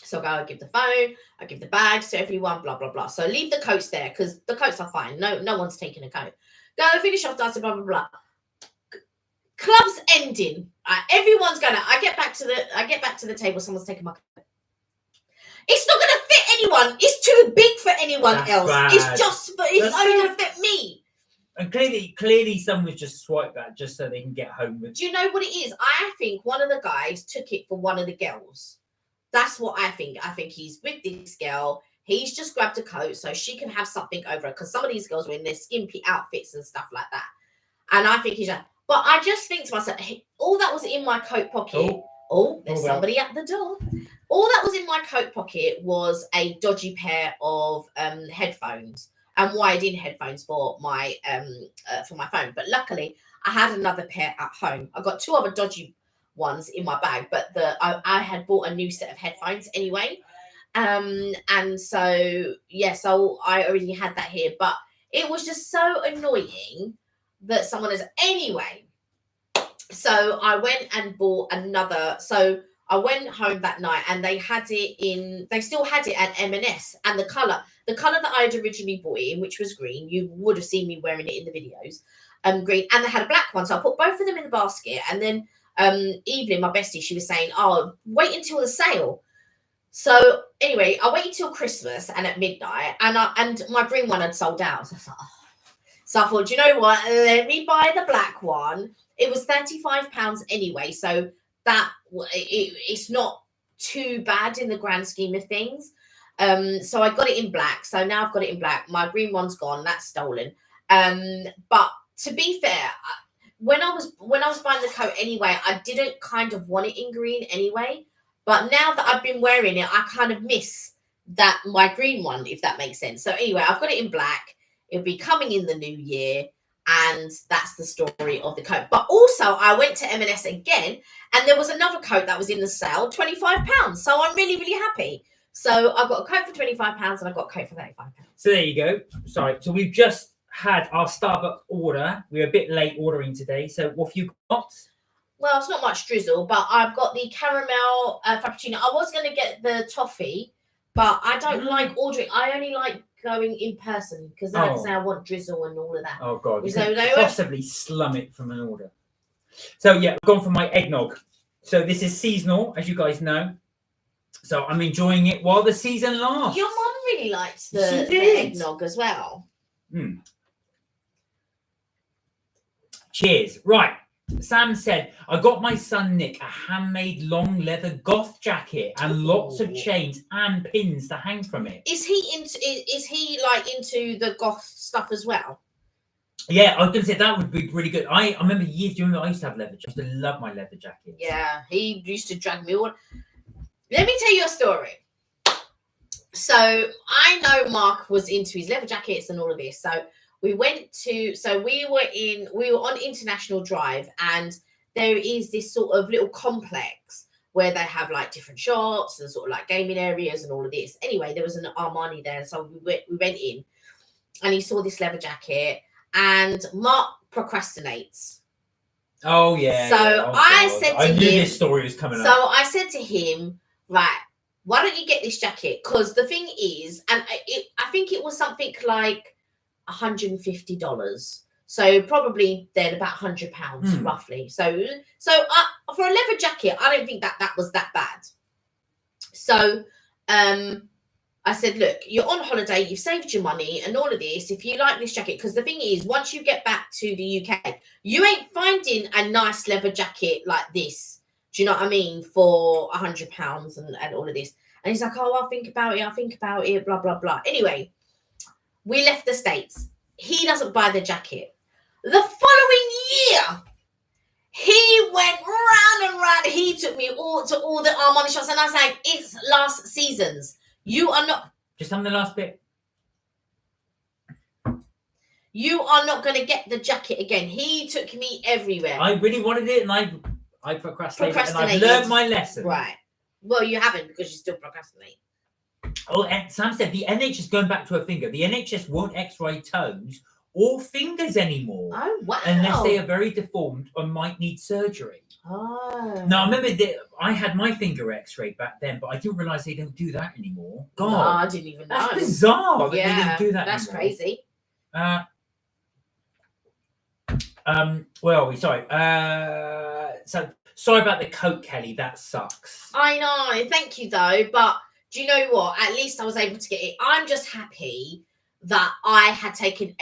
So I give the phone, I give the bags to everyone, blah, blah, blah. So leave the coats there because the coats are fine. No one's taking a coat. Go finish off dancing, blah, blah, blah. Club's ending. Everyone's going to, I get back to the table. Someone's taking my coat. It's not going to fit anyone. It's too big for anyone else. Bad. It's only going to fit me. And clearly someone just swiped that just so they can get home with. Do you know what it is? I think one of the guys took it for one of the girls. That's what I think. I think he's with this girl. He's just grabbed a coat so she can have something over her. Because some of these girls were in their skimpy outfits and stuff like that. And I think but I just think to myself, all that was in my coat pocket. There's somebody at the door. All that was in my coat pocket was a dodgy pair of headphones and wired-in headphones for my phone. But luckily, I had another pair at home. I got two other dodgy ones in my bag, but I had bought a new set of headphones anyway, and so I already had that here. But it was just so annoying that someone is anyway. So I went and bought another. So I went home that night and they still had it at M&S, and the color that I had originally bought it in, which was green. You would have seen me wearing it in the videos, green, and they had a black one. So I put both of them in the basket, and then Evelyn, my bestie, she was saying, oh, wait until the sale. So anyway, I waited till Christmas and at midnight, and my green one had sold out. So I thought, So I thought, you know what, let me buy the black one. It was £35 anyway, so that it's not too bad in the grand scheme of things. So I got it in black. So now I've got it in black. My green one's gone. That's stolen. But to be fair, when I was buying the coat anyway, I didn't kind of want it in green anyway. But now that I've been wearing it, I kind of miss my green one, if that makes sense. So anyway, I've got it in black. It'll be coming in the new year. And that's the story of the coat. But also, I went to M&S again, and there was another coat that was in the sale, £25. So I'm really, really happy. So I got a coat for £25 and I got a coat for £35. So there you go. Sorry. So we've just had our Starbucks order. We're a bit late ordering today. So what have you got? Well, it's not much drizzle, but I've got the caramel frappuccino. I was going to get the toffee, but I don't like ordering. I only like going in person because then I can say I want drizzle and all of that. Oh, God. You so can possibly slum it from an order. So, yeah, I've gone for my eggnog. So this is seasonal, as you guys know. So I'm enjoying it while the season lasts. Your mum really liked the eggnog as well. Cheers. Right. Sam said, I got my son Nick a handmade long leather goth jacket and lots of chains and pins to hang from it. Is he like into the goth stuff as well? Yeah, I was going to say that would be really good. I remember years, do you remember I used to have leather jackets? I used to love my leather jackets. Yeah, he used to drag me all. Let me tell you a story. So I know Mark was into his leather jackets and all of this. So we were on International Drive, and there is this sort of little complex where they have like different shops and sort of like gaming areas and all of this. Anyway, there was an Armani there, so we went in, and he saw this leather jacket, and Mark procrastinates. Oh yeah. So yeah. I said to him, knew this story was coming up. So I said to him, right, why don't you get this jacket? Because the thing is, and I think it was something like $150. So probably then about £100 roughly. So for a leather jacket, I don't think that was that bad. So I said, look, you're on holiday, you've saved your money and all of this. If you like this jacket, because the thing is, once you get back to the UK, you ain't finding a nice leather jacket like this. Do you know what I mean? For £100 and all of this. And he's like, oh, I'll think about it, blah, blah, blah. Anyway, we left the States. He doesn't buy the jacket. The following year, he went round and round. He took me to all the Armani shops. And I was like, it's last season's. You are not. Just on the last bit. You are not going to get the jacket again. He took me everywhere. I really wanted it, and I procrastinated. And I've learned my lesson. Right. Well, you haven't, because you still procrastinate. Oh, and Sam said the NHS, going back to a finger, the NHS won't X-ray toes or fingers anymore. Oh, wow. Unless they are very deformed or might need surgery. Oh. Now, I remember that I had my finger X-rayed back then, but I didn't realise they don't do that anymore. God. No, I didn't even know. That's bizarre that yeah, they don't do that that's anymore. crazy. Where are we? Sorry. So sorry about the coat, Kelly. That sucks. I know. Thank you, though. But do you know what? At least I was able to get it. I'm just happy that I had taken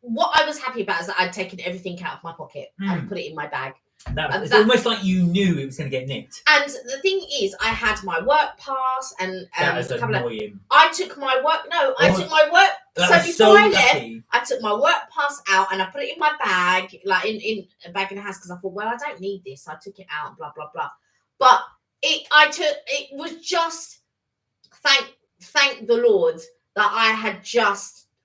what I was happy about is that I'd taken everything out of my pocket and put it in my bag. It's almost like you knew it was going to get nicked. And the thing is, I had my work pass and that is annoying. I took my work. No, I took my work. So before I left, I took my work pass out and I put it in my bag, like in a bag in the house, because I thought, well, I don't need this. I took it out, blah blah blah. But it was just thank the Lord that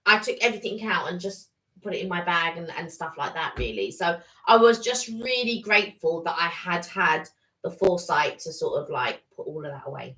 I took everything out and just put it in my bag and stuff like that, really. So I was just really grateful that I had the foresight to sort of like put all of that away.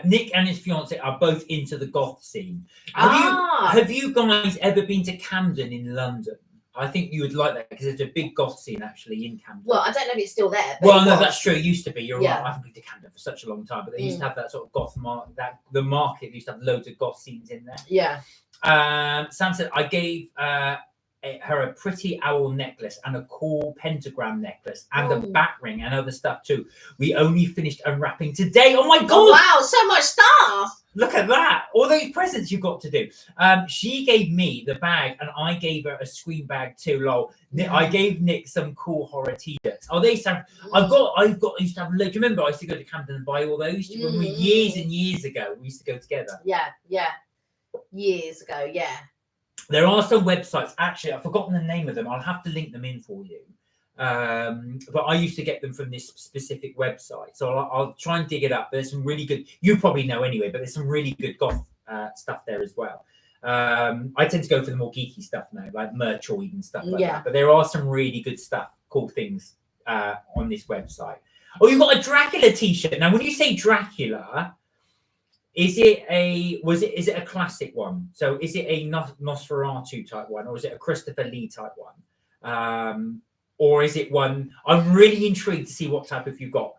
Nick and his fiance are both into the goth scene. Have you guys ever been to Camden in London? I think you would like that because there's a big goth scene actually in Camden. Well, I don't know if it's still there. Well, no, that's true. It used to be. You're Yeah. right. I haven't been to Camden for such a long time, but they used to have that sort of goth market. The market used to have loads of goth scenes in there. Yeah. Sam said, I gave her a pretty owl necklace and a cool pentagram necklace and a bat ring and other stuff too. We only finished unwrapping today. Oh my God. Oh, wow. So much stuff. Look at that. All those presents you got to do. She gave me the bag and I gave her a screen bag too. Lol. I gave Nick some cool horror t-shirts. Oh, they sound. I used to have. Do you remember I used to go to Camden and buy all those when we years and years ago? We used to go together. Yeah. Years ago. Yeah. There are some websites. Actually, I've forgotten the name of them. I'll have to link them in for you. But I used to get them from this specific website, so I'll try and dig it up. There's some really good. You probably know anyway, but there's some really good goth stuff there as well. I tend to go for the more geeky stuff now, like merchoid and stuff like that. But there are some really good stuff, cool things on this website. Oh, you've got a Dracula t-shirt. Now, when you say Dracula, is it a classic one? So is it a Nosferatu type one, or is it a Christopher Lee type one? Or is it one? I'm really intrigued to see what type of you've got.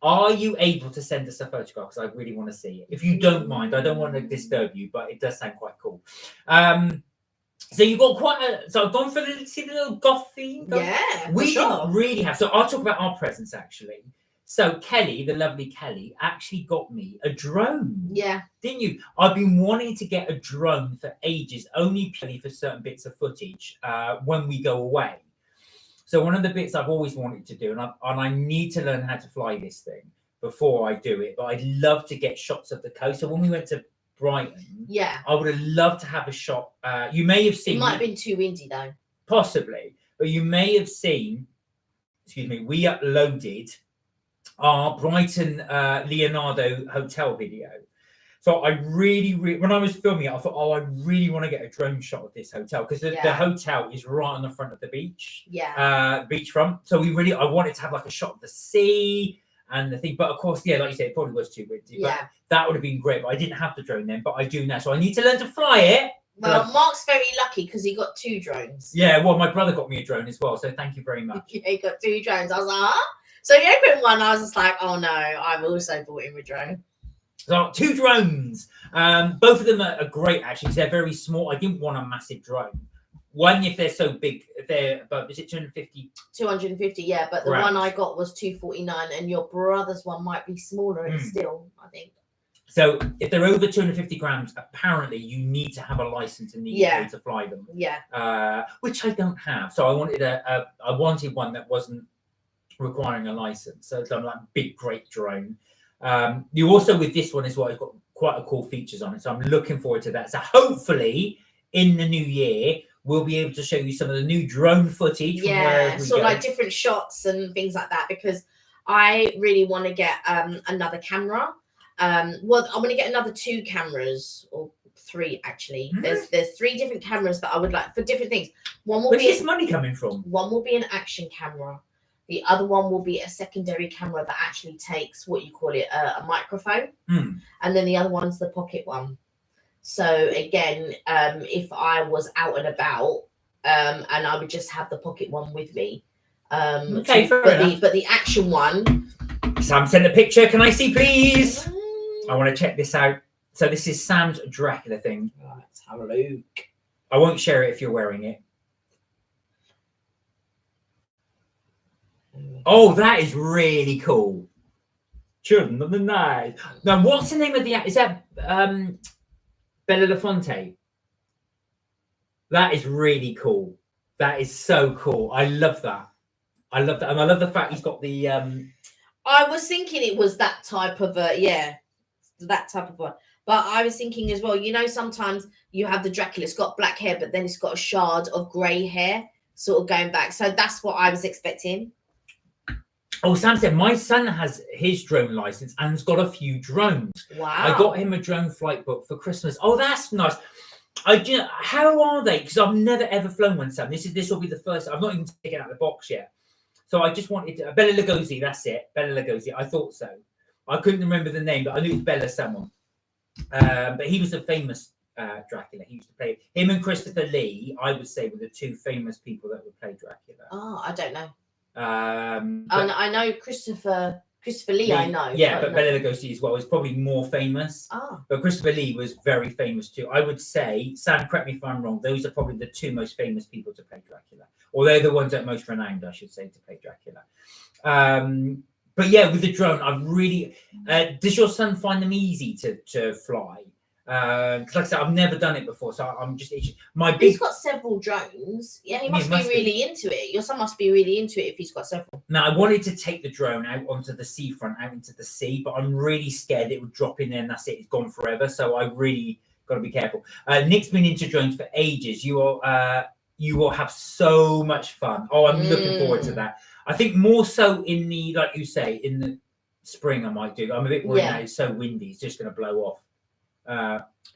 Are you able to send us a photograph? Because I really want to see it. If you don't mind, I don't want to disturb you, but it does sound quite cool. So you've got quite a. So I've gone for the little goth theme. Yeah, we didn't really have. So I'll talk about our presents actually. So Kelly, the lovely Kelly, actually got me a drone. Yeah. Didn't you? I've been wanting to get a drone for ages, only purely for certain bits of footage when we go away. So one of the bits I've always wanted to do, and I need to learn how to fly this thing before I do it, but I'd love to get shots of the coast. So when we went to Brighton, I would have loved to have a shot. You may have seen. It might have been too windy though. Possibly, but you may have seen. Excuse me. We uploaded our Brighton Leonardo hotel video. So I really, when I was filming it, I thought, oh, I really want to get a drone shot of this hotel because the hotel is right on the front of the beach. Beachfront. So I wanted to have like a shot of the sea and the thing. But of course, like you said, it probably was too windy. But that would have been great. But I didn't have the drone then, but I do now. So I need to learn to fly it. Well, Mark's very lucky because he got 2 drones. Yeah, well, my brother got me a drone as well. So thank you very much. He got 2 drones. I was like, huh? So he opened one. I was just like, oh no, I've also bought him a drone. So 2 drones. Both of them are great, actually. They're very small. I didn't want a massive drone. One, if they're so big, but is it 250? 250, yeah. But the one I got was 249, and your brother's one might be smaller. And still, I think. So if they're over 250 grams, apparently you need to have a license and need to fly them. Which I don't have. So I wanted one that wasn't requiring a license. So I'm like big, great drone. You also with this one as well, it's got quite a cool features on it. So I'm looking forward to that. So hopefully in the new year, we'll be able to show you some of the new drone footage. Sort of like different shots and things like that, because I really want to get another camera. Well, I'm going to get another 2 cameras, or 3 actually. There's 3 different cameras that I would like for different things. One will Where's this money coming from? One will be an action camera. The other one will be a secondary camera that actually takes what you call it a microphone, and then the other one's the pocket one. So again, if I was out and about, and I would just have the pocket one with me. But the action one. Sam sent a picture. Can I see, please? I want to check this out. So this is Sam's Dracula thing. Let's have a look. I won't share it if you're wearing it. Oh, that is really cool. Children of the Night. Now, what's the name of the act? Is that Bella LaFonte? That is really cool. That is so cool. I love that. I love that. And I love the fact he's got the... I was thinking it was that type of that type of one. But I was thinking as well, sometimes you have the Dracula, it's got black hair, but then it's got a shard of grey hair sort of going back. So that's what I was expecting. Oh, Sam said, my son has his drone license and has got a few drones. Wow. I got him a drone flight book for Christmas. Oh, that's nice. How are they? Because I've never, ever flown one, Sam. This will be the first. I've not even taken out the box yet. So I just wanted to... Bela Lugosi, that's it. Bela Lugosi. I thought so. I couldn't remember the name, but I knew it was Bela someone. But he was a famous Dracula. He used to play... Him and Christopher Lee, I would say, were the 2 famous people that would play Dracula. Oh, I don't know. And I know Christopher Lee, I know. Yeah, but Bela Lugosi as well is probably more famous. But Christopher Lee was very famous too. I would say, Sam, correct me if I'm wrong, those are probably the 2 most famous people to play Dracula. Or they're the ones that are most renowned, I should say, to play Dracula. But yeah, with the drone, I really... does your son find them easy to fly? Like I said, I've never done it before, so I'm just... He's got several drones. Yeah, he must be really into it. Your son must be really into it if he's got several. Now, I wanted to take the drone out onto the seafront, out into the sea, but I'm really scared it would drop in there and that's it. It's gone forever, so I really got to be careful. Nick's been into drones for ages. You will have so much fun. Oh, I'm looking forward to that. I think more so in the, like you say, in the spring I might do. I'm a bit worried now. It's so windy. It's just going to blow off.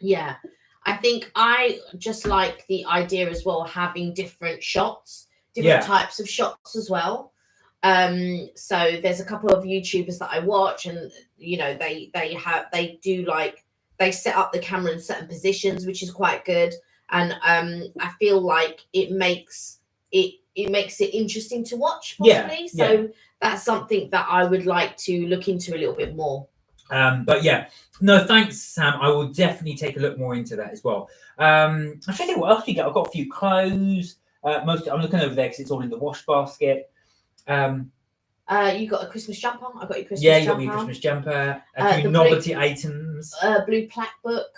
Yeah, I think I just like the idea as well, having different shots, different types of shots as well. So there's a couple of YouTubers that I watch, and they set up the camera in certain positions, which is quite good. And I feel like it makes it interesting to watch, possibly. So that's something that I would like to look into a little bit more. But yeah, no, thanks, Sam. I will definitely take a look more into that as well. I'm trying to think what else you got. I've got a few clothes. I'm looking over there because it's all in the wash basket. You got a Christmas jumper. I got your Christmas jumper. Yeah, you got me a Christmas jumper. A few novelty items. Blue plaque book.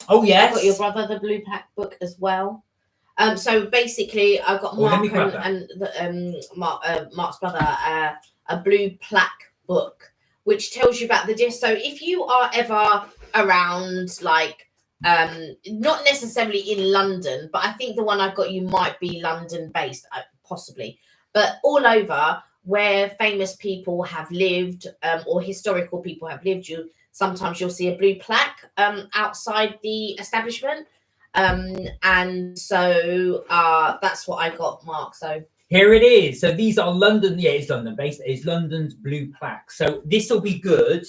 Oh yes. I got your brother the blue plaque book as well. So basically, I got Oh, let Mark me grab that. and Mark's brother a blue plaque book, which tells you about the dish. So if you are ever around, like, not necessarily in London, but I think the one I got you might be London based, possibly, but all over where famous people have lived, or historical people have lived, sometimes you'll see a blue plaque outside the establishment. And so that's what I got, Mark. So here it is. So these are London. Yeah, it's London based. It's London's blue plaque. So this will be good.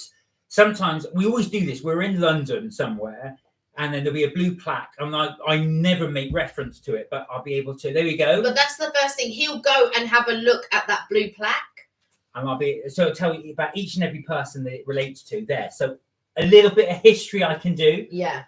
Sometimes we always do this. We're in London somewhere, and then there'll be a blue plaque. And I never make reference to it, but I'll be able to. There we go. But that's the first thing. He'll go and have a look at that blue plaque. And it'll tell you about each and every person that it relates to there. So a little bit of history I can do. Yeah.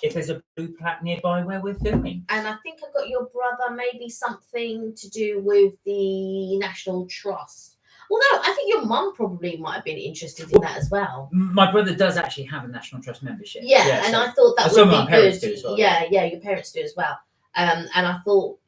If there's a blue plaque nearby where we're filming. And I think I got your brother maybe something to do with the National Trust. Although I think your mum probably might have been interested in that as well. My brother does actually have a National Trust membership. Yeah, and so I thought that would be good. Well, yeah, your parents do as well. And I thought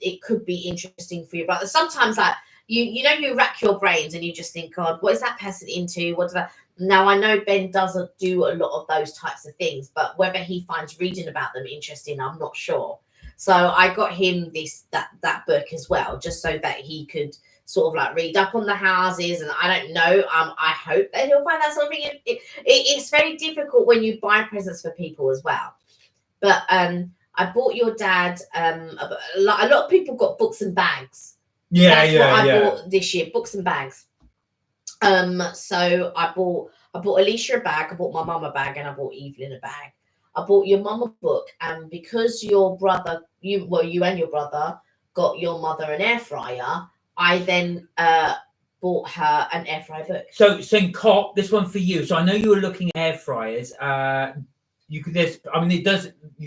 it could be interesting for your brother. Sometimes, like, you rack your brains and you just think, God, what is that person into? What does that? Now, I know Ben doesn't do a lot of those types of things, but whether he finds reading about them interesting, I'm not sure. So I got him that book as well, just so that he could sort of like read up on the houses. And I don't know, I hope that he'll find that sort of thing. It's very difficult when you buy presents for people as well. But I bought your dad, a lot of people got books and bags. Yeah, That's what I bought this year, books and bags. So I bought Alicia a bag, I bought my mum a bag, and I bought Evelyn a bag. I bought your mum a book, and because your brother, you and your brother got your mother an air fryer, I then bought her an air fryer book. So Cop, this one for you. So I know you were looking at air fryers. The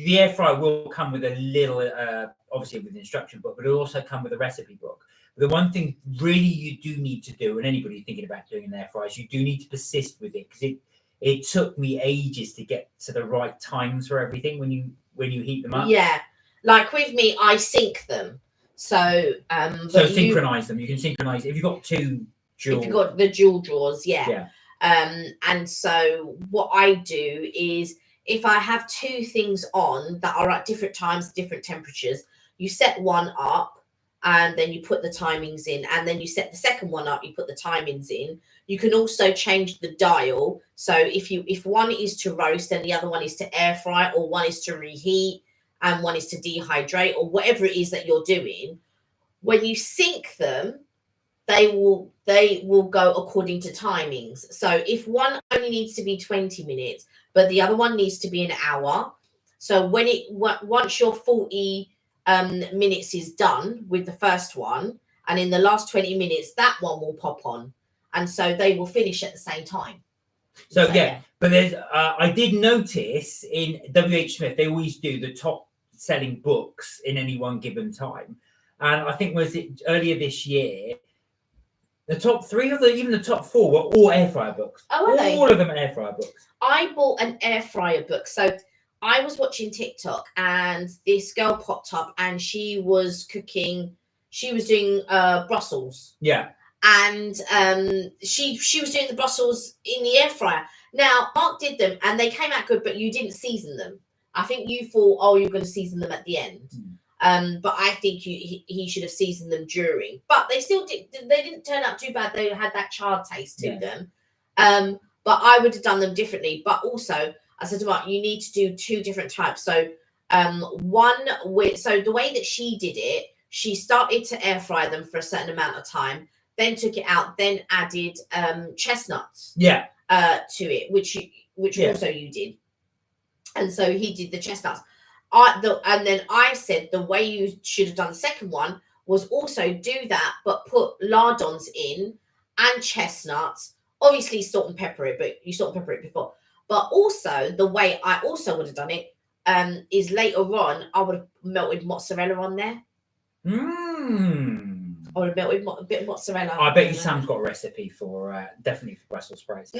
air fryer will come with a little, obviously with the instruction book, but it'll also come with a recipe book. The one thing really you do need to do, and anybody thinking about doing an air fryer, is you do need to persist with it, because it took me ages to get to the right times for everything when you heat them up. Yeah, like with me, I sync them. So synchronize them. You can synchronize if you've got two dual. If you've got the dual drawers, yeah. And so what I do is, if I have two things on that are at different times, different temperatures, you set one up and then you put the timings in, and then you set the second one up, you put the timings in. You can also change the dial. So if one is to roast, then the other one is to air fry, or one is to reheat, and one is to dehydrate, or whatever it is that you're doing. When you sync them, they will go according to timings. So if one only needs to be 20 minutes, but the other one needs to be an hour. So once your 40 minutes is done with the first one, and in the last 20 minutes, that one will pop on. And so they will finish at the same time. So yeah, but there's I did notice in WH Smith, they always do the top selling books in any one given time. And I think was it earlier this year, the top 3 or even the top 4 were all air fryer books. Oh, are they? All of them are air fryer books. I bought an air fryer book. So I was watching TikTok, and this girl popped up, and she was cooking. She was doing Brussels. Yeah. And she was doing the Brussels in the air fryer. Now, Mark did them, and they came out good, but you didn't season them. I think you thought, oh, you're going to season them at the end. But I think he should have seasoned them during. But they still did. They didn't turn out too bad. They had that charred taste to them. But I would have done them differently. But also, I said to Mark, you need to do 2 different types. So the way that she did it, she started to air fry them for a certain amount of time, then took it out, then added chestnuts to it, which also you did. And so he did the chestnuts. And then I said the way you should have done the second one was also do that, but put lardons in and chestnuts. Obviously salt and pepper it, but you salt and pepper it before. But also the way I also would have done it is later on, I would have melted mozzarella on there. I would have melted a bit of mozzarella. I bet you Sam's got a recipe for definitely for Brussels sprouts.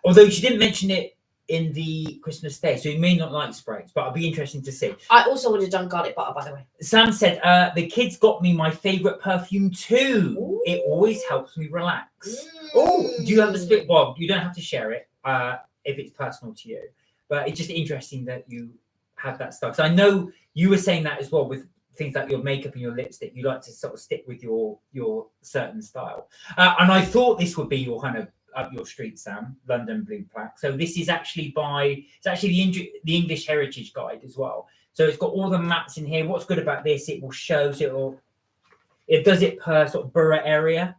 Although she didn't mention it in the Christmas day, so you may not like sprites, but it'll be interesting to see. I also would have done garlic butter, by the way. Sam said, the kids got me my favourite perfume too. Ooh. It always helps me relax. Oh, do you have a split? Well, you don't have to share it if it's personal to you, but it's just interesting that you have that stuff. So I know you were saying that as well with things like your makeup and your lipstick. You like to sort of stick with your certain style. And I thought this would be your kind of up your street, Sam, London Blue Plaque. So this is actually it's actually the English Heritage Guide as well. So it's got all the maps in here. What's good about this, it will show, so it does it per sort of borough area,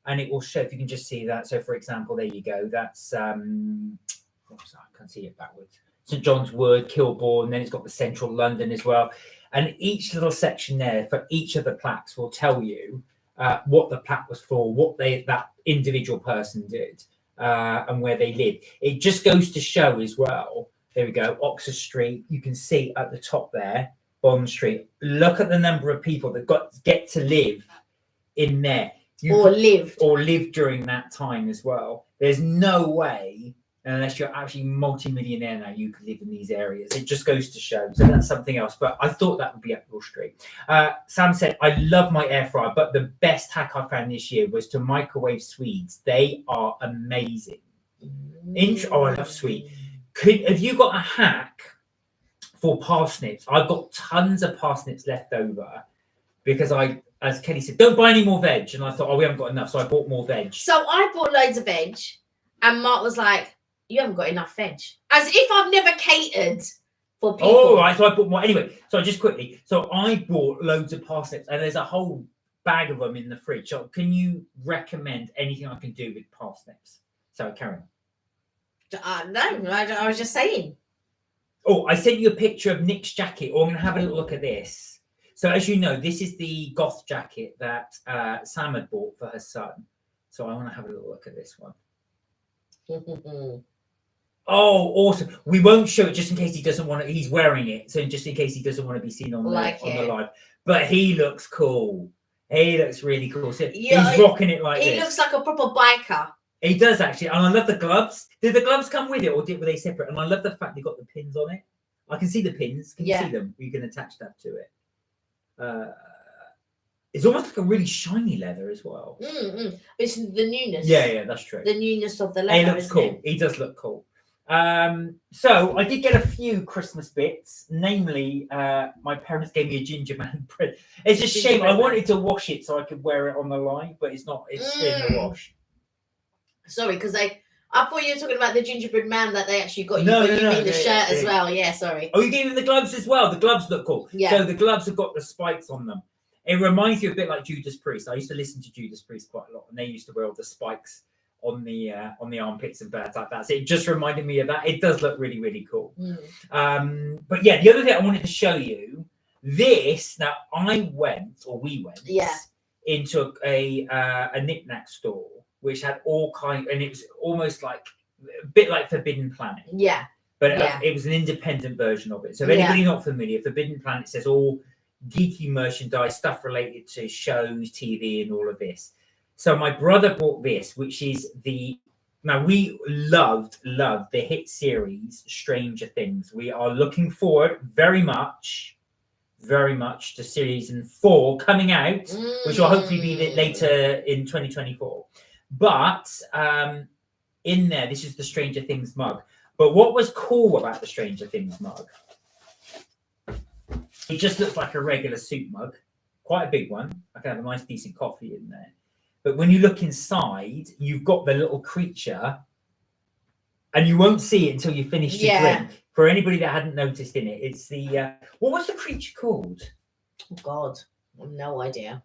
and it will show, if you can just see that. So for example, there you go. That's I can't see it backwards. St John's Wood, Kilbourne, then it's got the central London as well. And each little section there for each of the plaques will tell you what the plaque was for, what that individual person did, and where they live. It just goes to show as well. There we go, Oxford Street. You can see at the top there, Bond Street. Look at the number of people that get to live in there. Or live during that time as well. There's no way, unless you're actually multi-millionaire now, you could live in these areas. It just goes to show. So that's something else. But I thought that would be up your street. Sam said, I love my air fryer, but the best hack I found this year was to microwave Swedes. They are amazing. Oh, I love Swede. Have you got a hack for parsnips? I've got tons of parsnips left over because as Kelly said, don't buy any more veg. And I thought, we haven't got enough. So I bought more veg. So I bought loads of veg, and Mark was like, you haven't got enough veg. As if I've never catered for people. Oh, right. So I bought more. Anyway, so just quickly. So I bought loads of parsnips, and there's a whole bag of them in the fridge. So can you recommend anything I can do with parsnips? So Karen. No, I was just saying. Oh, I sent you a picture of Nick's jacket. I'm going to have a little look at this. So as you know, this is the goth jacket that Sam had bought for her son. So I want to have a little look at this one. Oh, awesome. We won't show it just in case he doesn't want to. He's wearing it. So just in case he doesn't want to be seen on the live. But he looks cool. He looks really cool. So he's rocking it like this. He looks like a proper biker. He does actually, and I love the gloves. Did the gloves come with it, or were they separate? And I love the fact they got the pins on it. I can see the pins. Can you see them? You can attach that to it. It's almost like a really shiny leather as well. It's the newness. Yeah, that's true. The newness of the leather. He looks cool. He does look cool. So I did get a few Christmas bits. Namely, my parents gave me a gingerbread bread. It's a shame. I wanted to wash it so I could wear it on the live, but it's not. It's in the wash. Sorry, because I thought you were talking about the gingerbread man that they actually got you. No, you mean the shirt as well. Yeah, sorry. Oh, you gave him the gloves as well. The gloves look cool. Yeah. So the gloves have got the spikes on them. It reminds you a bit like Judas Priest. I used to listen to Judas Priest quite a lot, and they used to wear all the spikes on the armpits and birds like that. So it just reminded me of that. It does look really, really cool. But yeah, the other thing I wanted to show you, this, now we went into a knick-knack store, which had all kind, and it was almost like a bit like Forbidden Planet. Yeah. But it was an independent version of it. So if anybody not familiar, Forbidden Planet says all geeky merchandise, stuff related to shows, TV, and all of this. So my brother bought this, which is now we loved the hit series Stranger Things. We are looking forward very much to season 4 coming out, which will hopefully be later in 2024. But in there, this is the Stranger Things mug. But what was cool about the Stranger Things mug, it just looks like a regular soup mug, quite a big one. I can have a nice decent coffee in there. But when you look inside, you've got the little creature, and you won't see it until you finish your drink. For anybody that hadn't noticed in it, it's the what was the creature called? Oh God, I have no idea.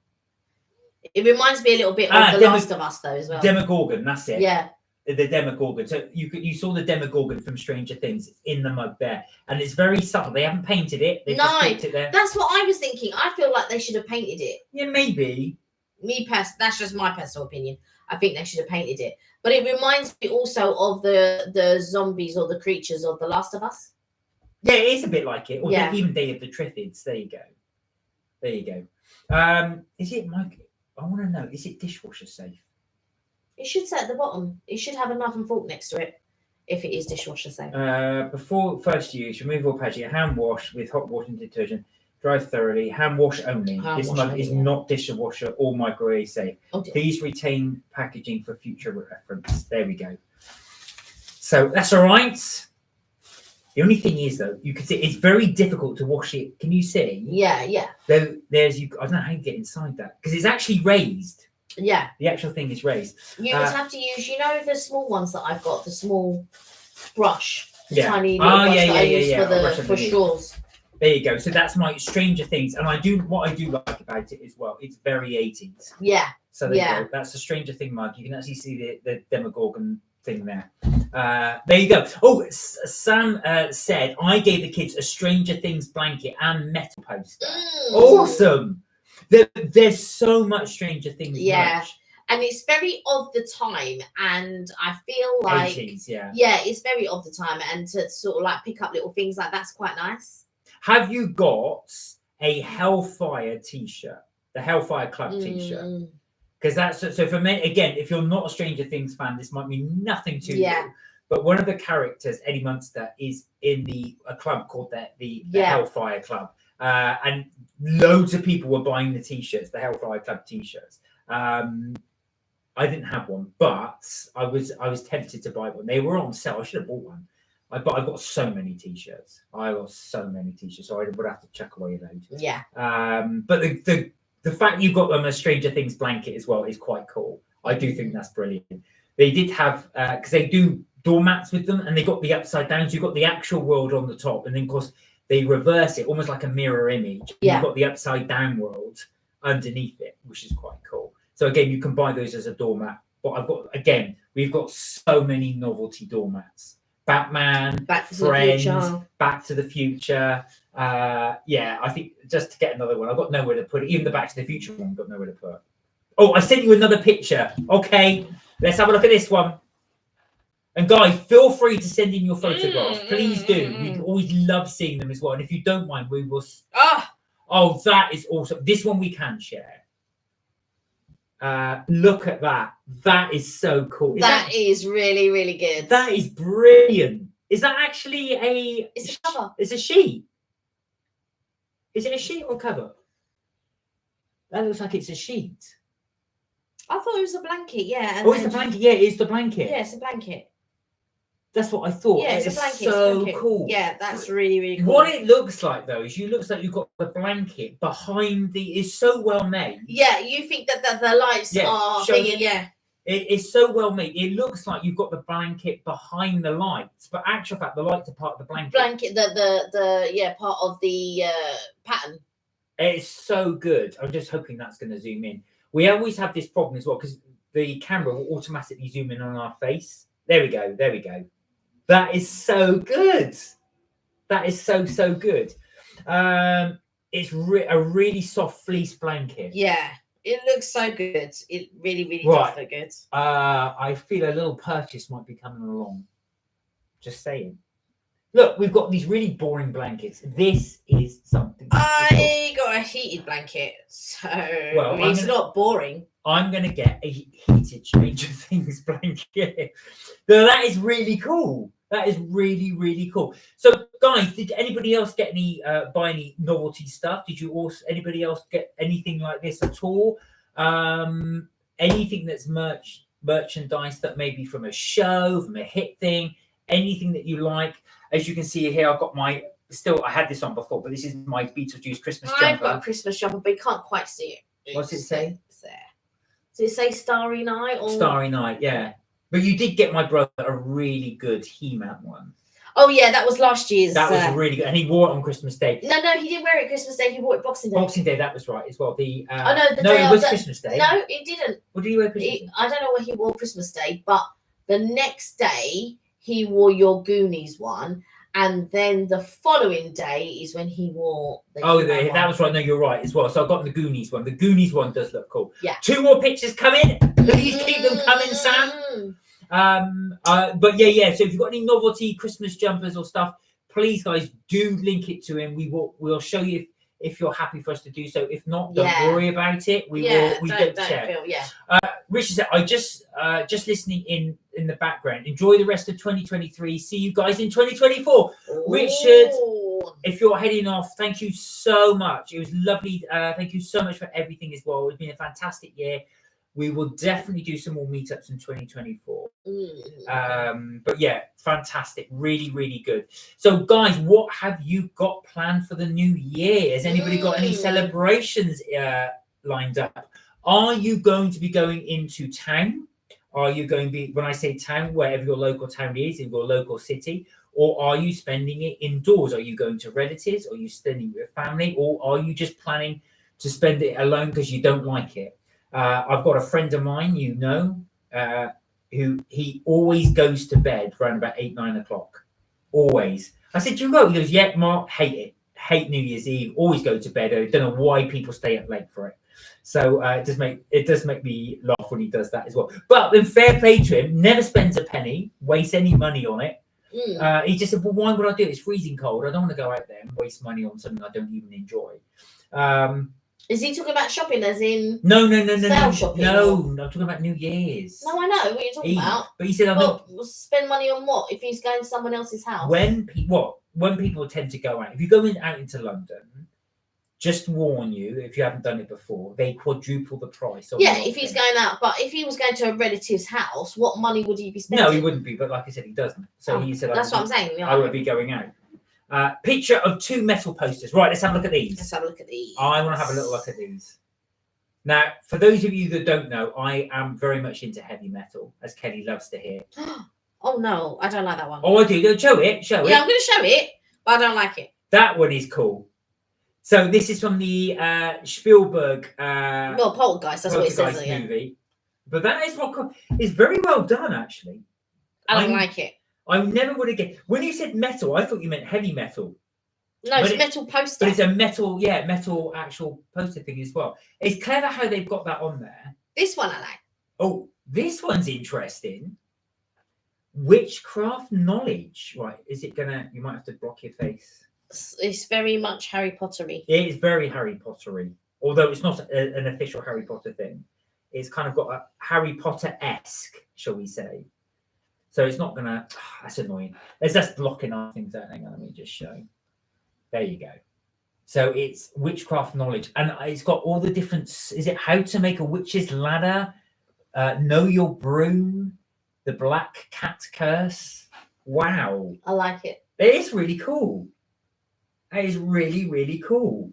It reminds me a little bit of The Last of Us, though, as well. Demogorgon, that's it. Yeah. The Demogorgon. So you saw the Demogorgon from Stranger Things in the mug there, and it's very subtle. They haven't painted it. They just painted it there. That's what I was thinking. I feel like they should have painted it. Yeah, maybe. That's just my personal opinion. I think they should have painted it. But it reminds me also of the zombies or the creatures of The Last of Us. Yeah, it is a bit like it. Or even Day of the Triffids. There you go. Is it, Mike? I want to know, is it dishwasher safe? It should say at the bottom. It should have a knife and fork next to it. if it is dishwasher safe. Before first use, remove all packaging. Hand wash with hot water and detergent. Dry thoroughly. Hand wash only. This mug is not dishwasher or microwave safe. Please retain packaging for future reference. There we go. So that's all right. The only thing is, though, you can see it's very difficult to wash it. Can you see? Yeah, yeah. There's you. I don't know how you get inside that because it's actually raised. Yeah. The actual thing is raised. You just have to use, you know, the small ones that I've got, the small brush, the tiny little brush that I use for straws. There you go. So that's my Stranger Things, and what I do like about it as well. It's very 80s. Yeah. So there you go. That's the Stranger Thing mug. You can actually see the Demogorgon thing there. There you go. Oh, Sam said I gave the kids a Stranger Things blanket and metal poster. Awesome. There's so much Stranger Things. Yeah. And it's very of the time, and I feel like 80s, yeah, it's very of the time, and to sort of like pick up little things like that's quite nice. Have you got a Hellfire t-shirt, the Hellfire Club t-shirt? Because that's so for me again. If you're not a Stranger Things fan, this might mean nothing to you. But one of the characters, Eddie Munster, is in a club called the Hellfire Club, and loads of people were buying the t-shirts, the Hellfire Club t-shirts. I didn't have one, but I was tempted to buy one. They were on sale. I should have bought one. But I've got so many t-shirts. So I would have to chuck away a load. Yeah. But the fact you got them a Stranger Things blanket as well is quite cool. I do think that's brilliant. They did have because they do doormats with them, and they got the upside down. So you've got the actual world on the top, and then of course they reverse it almost like a mirror image. Yeah. You've got the upside down world underneath it, which is quite cool. So again, you can buy those as a doormat. But we've got so many novelty doormats. Batman, Friends, Back to the Future. I think just to get another one, I've got nowhere to put it. Even the Back to the Future one, I've got nowhere to put. Oh, I sent you another picture. Okay, let's have a look at this one. And guys, feel free to send in your photographs. Please do. We always love seeing them as well. And if you don't mind, we will. Oh, that is awesome. This one we can share. Look at that. That is so cool. That is really, really good. That is brilliant. Is that actually it's a cover? It's a sheet. Is it a sheet or cover? That looks like it's a sheet. I thought it was a blanket, yeah. It's a blanket. Yeah, it's the blanket. Yeah, it's a blanket. That's what I thought. Yeah, it's a blanket. So cool. Yeah, that's really, really cool. What it looks like though is looks like you've got the blanket behind it's so well made. Yeah, you think that the lights are thingy, It is so well made. It looks like you've got the blanket behind the lights, but actual fact, the lights are part of the blanket. The part of the pattern. It's so good. I'm just hoping that's going to zoom in. We always have this problem as well because the camera will automatically zoom in on our face. There we go. There we go. That is so good. That is so good. It's a really soft fleece blanket. Yeah, it looks so good. It really, really does look good. I feel a little purchase might be coming along. Just saying. Look, we've got these really boring blankets. This is something. I got a heated blanket, so it's not boring. I'm going to get a heated Stranger Things blanket. No, that is really cool. That is really, really cool. So, guys, did anybody else get buy any novelty stuff? Did you anybody else get anything like this at all? Anything that's merchandise that may be from a show, from a hit thing, anything that you like? As you can see here, I've got I had this on before, but this is my Beetlejuice Christmas jumper. I've got a Christmas jumper, but you can't quite see it. What's it say? It's there. Does it say Starry Night? Or... Starry Night, yeah. But you did get my brother a really good He-Man one. Oh, yeah, that was last year's. That was really good. And he wore it on Christmas Day. No, he didn't wear it Christmas Day. He wore it Boxing Day. Boxing Day, that was right as well. It was Christmas Day. No, it didn't. What did he wear Christmas Day? I don't know what he wore Christmas Day, but the next day he wore your Goonies one. And then the following day is when he wore the that was right. No, you're right as well. So I've got the Goonies one. The Goonies one does look cool. Yeah. 2 more pictures coming. Please keep them coming, Sam. But yeah. So if you've got any novelty Christmas jumpers or stuff, please, guys, do link it to him. We'll show you if you're happy for us to do so. If not, don't worry about it. We don't share. Feel, Richard said, I just listening in in the background. Enjoy the rest of 2023. See you guys in 2024. Richard, if you're heading off, thank you so much. It was lovely. Thank you so much for everything as well. It's been a fantastic year. We will definitely do some more meetups in 2024. But yeah, fantastic. Really, really good. So guys, what have you got planned for the new year? Has anybody got any celebrations lined up? Are you going to be going into town? Are you going to be, when I say town, wherever your local town is, in your local city, or are you spending it indoors? Are you going to relatives? Are you spending it with family? Or are you just planning to spend it alone because you don't like it? I've got a friend of mine, you know, who he always goes to bed around about 8, 9 o'clock. Always. I said, do you go? He goes, yeah, Mark, hate it. Hate New Year's Eve. Always go to bed. I don't know why people stay up late for it. So it does make me laugh when he does that as well. But in fair play to him, never spends a penny, wastes any money on it. He just said, well, why would I do it? It's freezing cold. I don't want to go out there and waste money on something I don't even enjoy. Is he talking about shopping as in no shopping? No, I'm talking about New Year's. No, I know what you're talking about. But he said, spend money on what? If he's going to someone else's house? When people tend to go out, if you go out into London, just warn you, if you haven't done it before, they quadruple the price. Yeah, if he's going out, but if he was going to a relative's house, what money would he be spending? No, he wouldn't be, but like I said, he doesn't. So he said, that's what I'm saying. I would be going out. Picture of 2 metal posters. Right, let's have a look at these. Let's have a look at these. I want to have a little look at these. Now, for those of you that don't know, I am very much into heavy metal, as Kelly loves to hear. Oh, no, I don't like that one. Oh, I do. Show it. Yeah, I'm going to show it, but I don't like it. That one is cool. So this is from the Spielberg Poltergeist, that's what it says there, movie. But that is it's very well done, actually. I don't like it. I never would have guessed. When you said metal, I thought you meant heavy metal. No, it's metal poster. But it's a metal actual poster thing as well. It's clever how they've got that on there. This one I like. Oh, this one's interesting. Witchcraft knowledge. Right, is it gonna, you might have to block your face. It's very much Harry Pottery. It is very Harry Pottery, although it's not an official Harry Potter thing. It's kind of got a Harry Potter-esque, shall we say. So it's not gonna, that's annoying. There's just blocking our things out. Hang on, let me just show. There you go. So it's witchcraft knowledge, and it's got all the different, is it how to make a witch's ladder, know your broom, the black cat curse. Wow. I like it. It is really cool. That is really, really cool.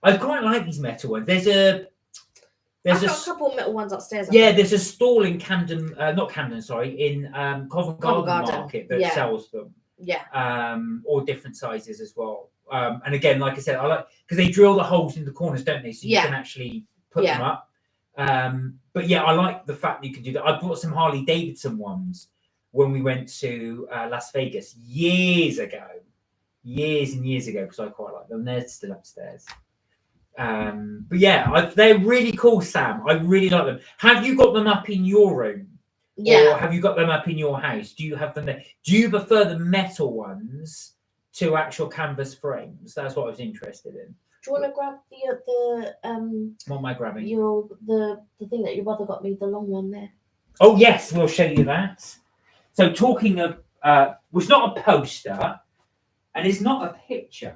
I quite like these metal ones. There's a couple of metal ones upstairs. There's a stall in Camden, not Camden, sorry, in Covent Garden Market that sells them. Yeah. All different sizes as well. And again, like I said, I like because they drill the holes in the corners, don't they? So you can actually put them up. But yeah, I like the fact that you can do that. I bought some Harley Davidson ones when we went to Las Vegas years and years ago, because I quite like them. They're still upstairs. But yeah, they're really cool, Sam. I really like them. Have you got them up in your room? Yeah. Or have you got them up in your house? Do you have them there? Do you prefer the metal ones to actual canvas frames? That's what I was interested in. Do you want to grab the What am I grabbing? The thing that your brother got me, the long one there. Oh yes, we'll show you that. So talking of, was not a poster, and it's not a picture.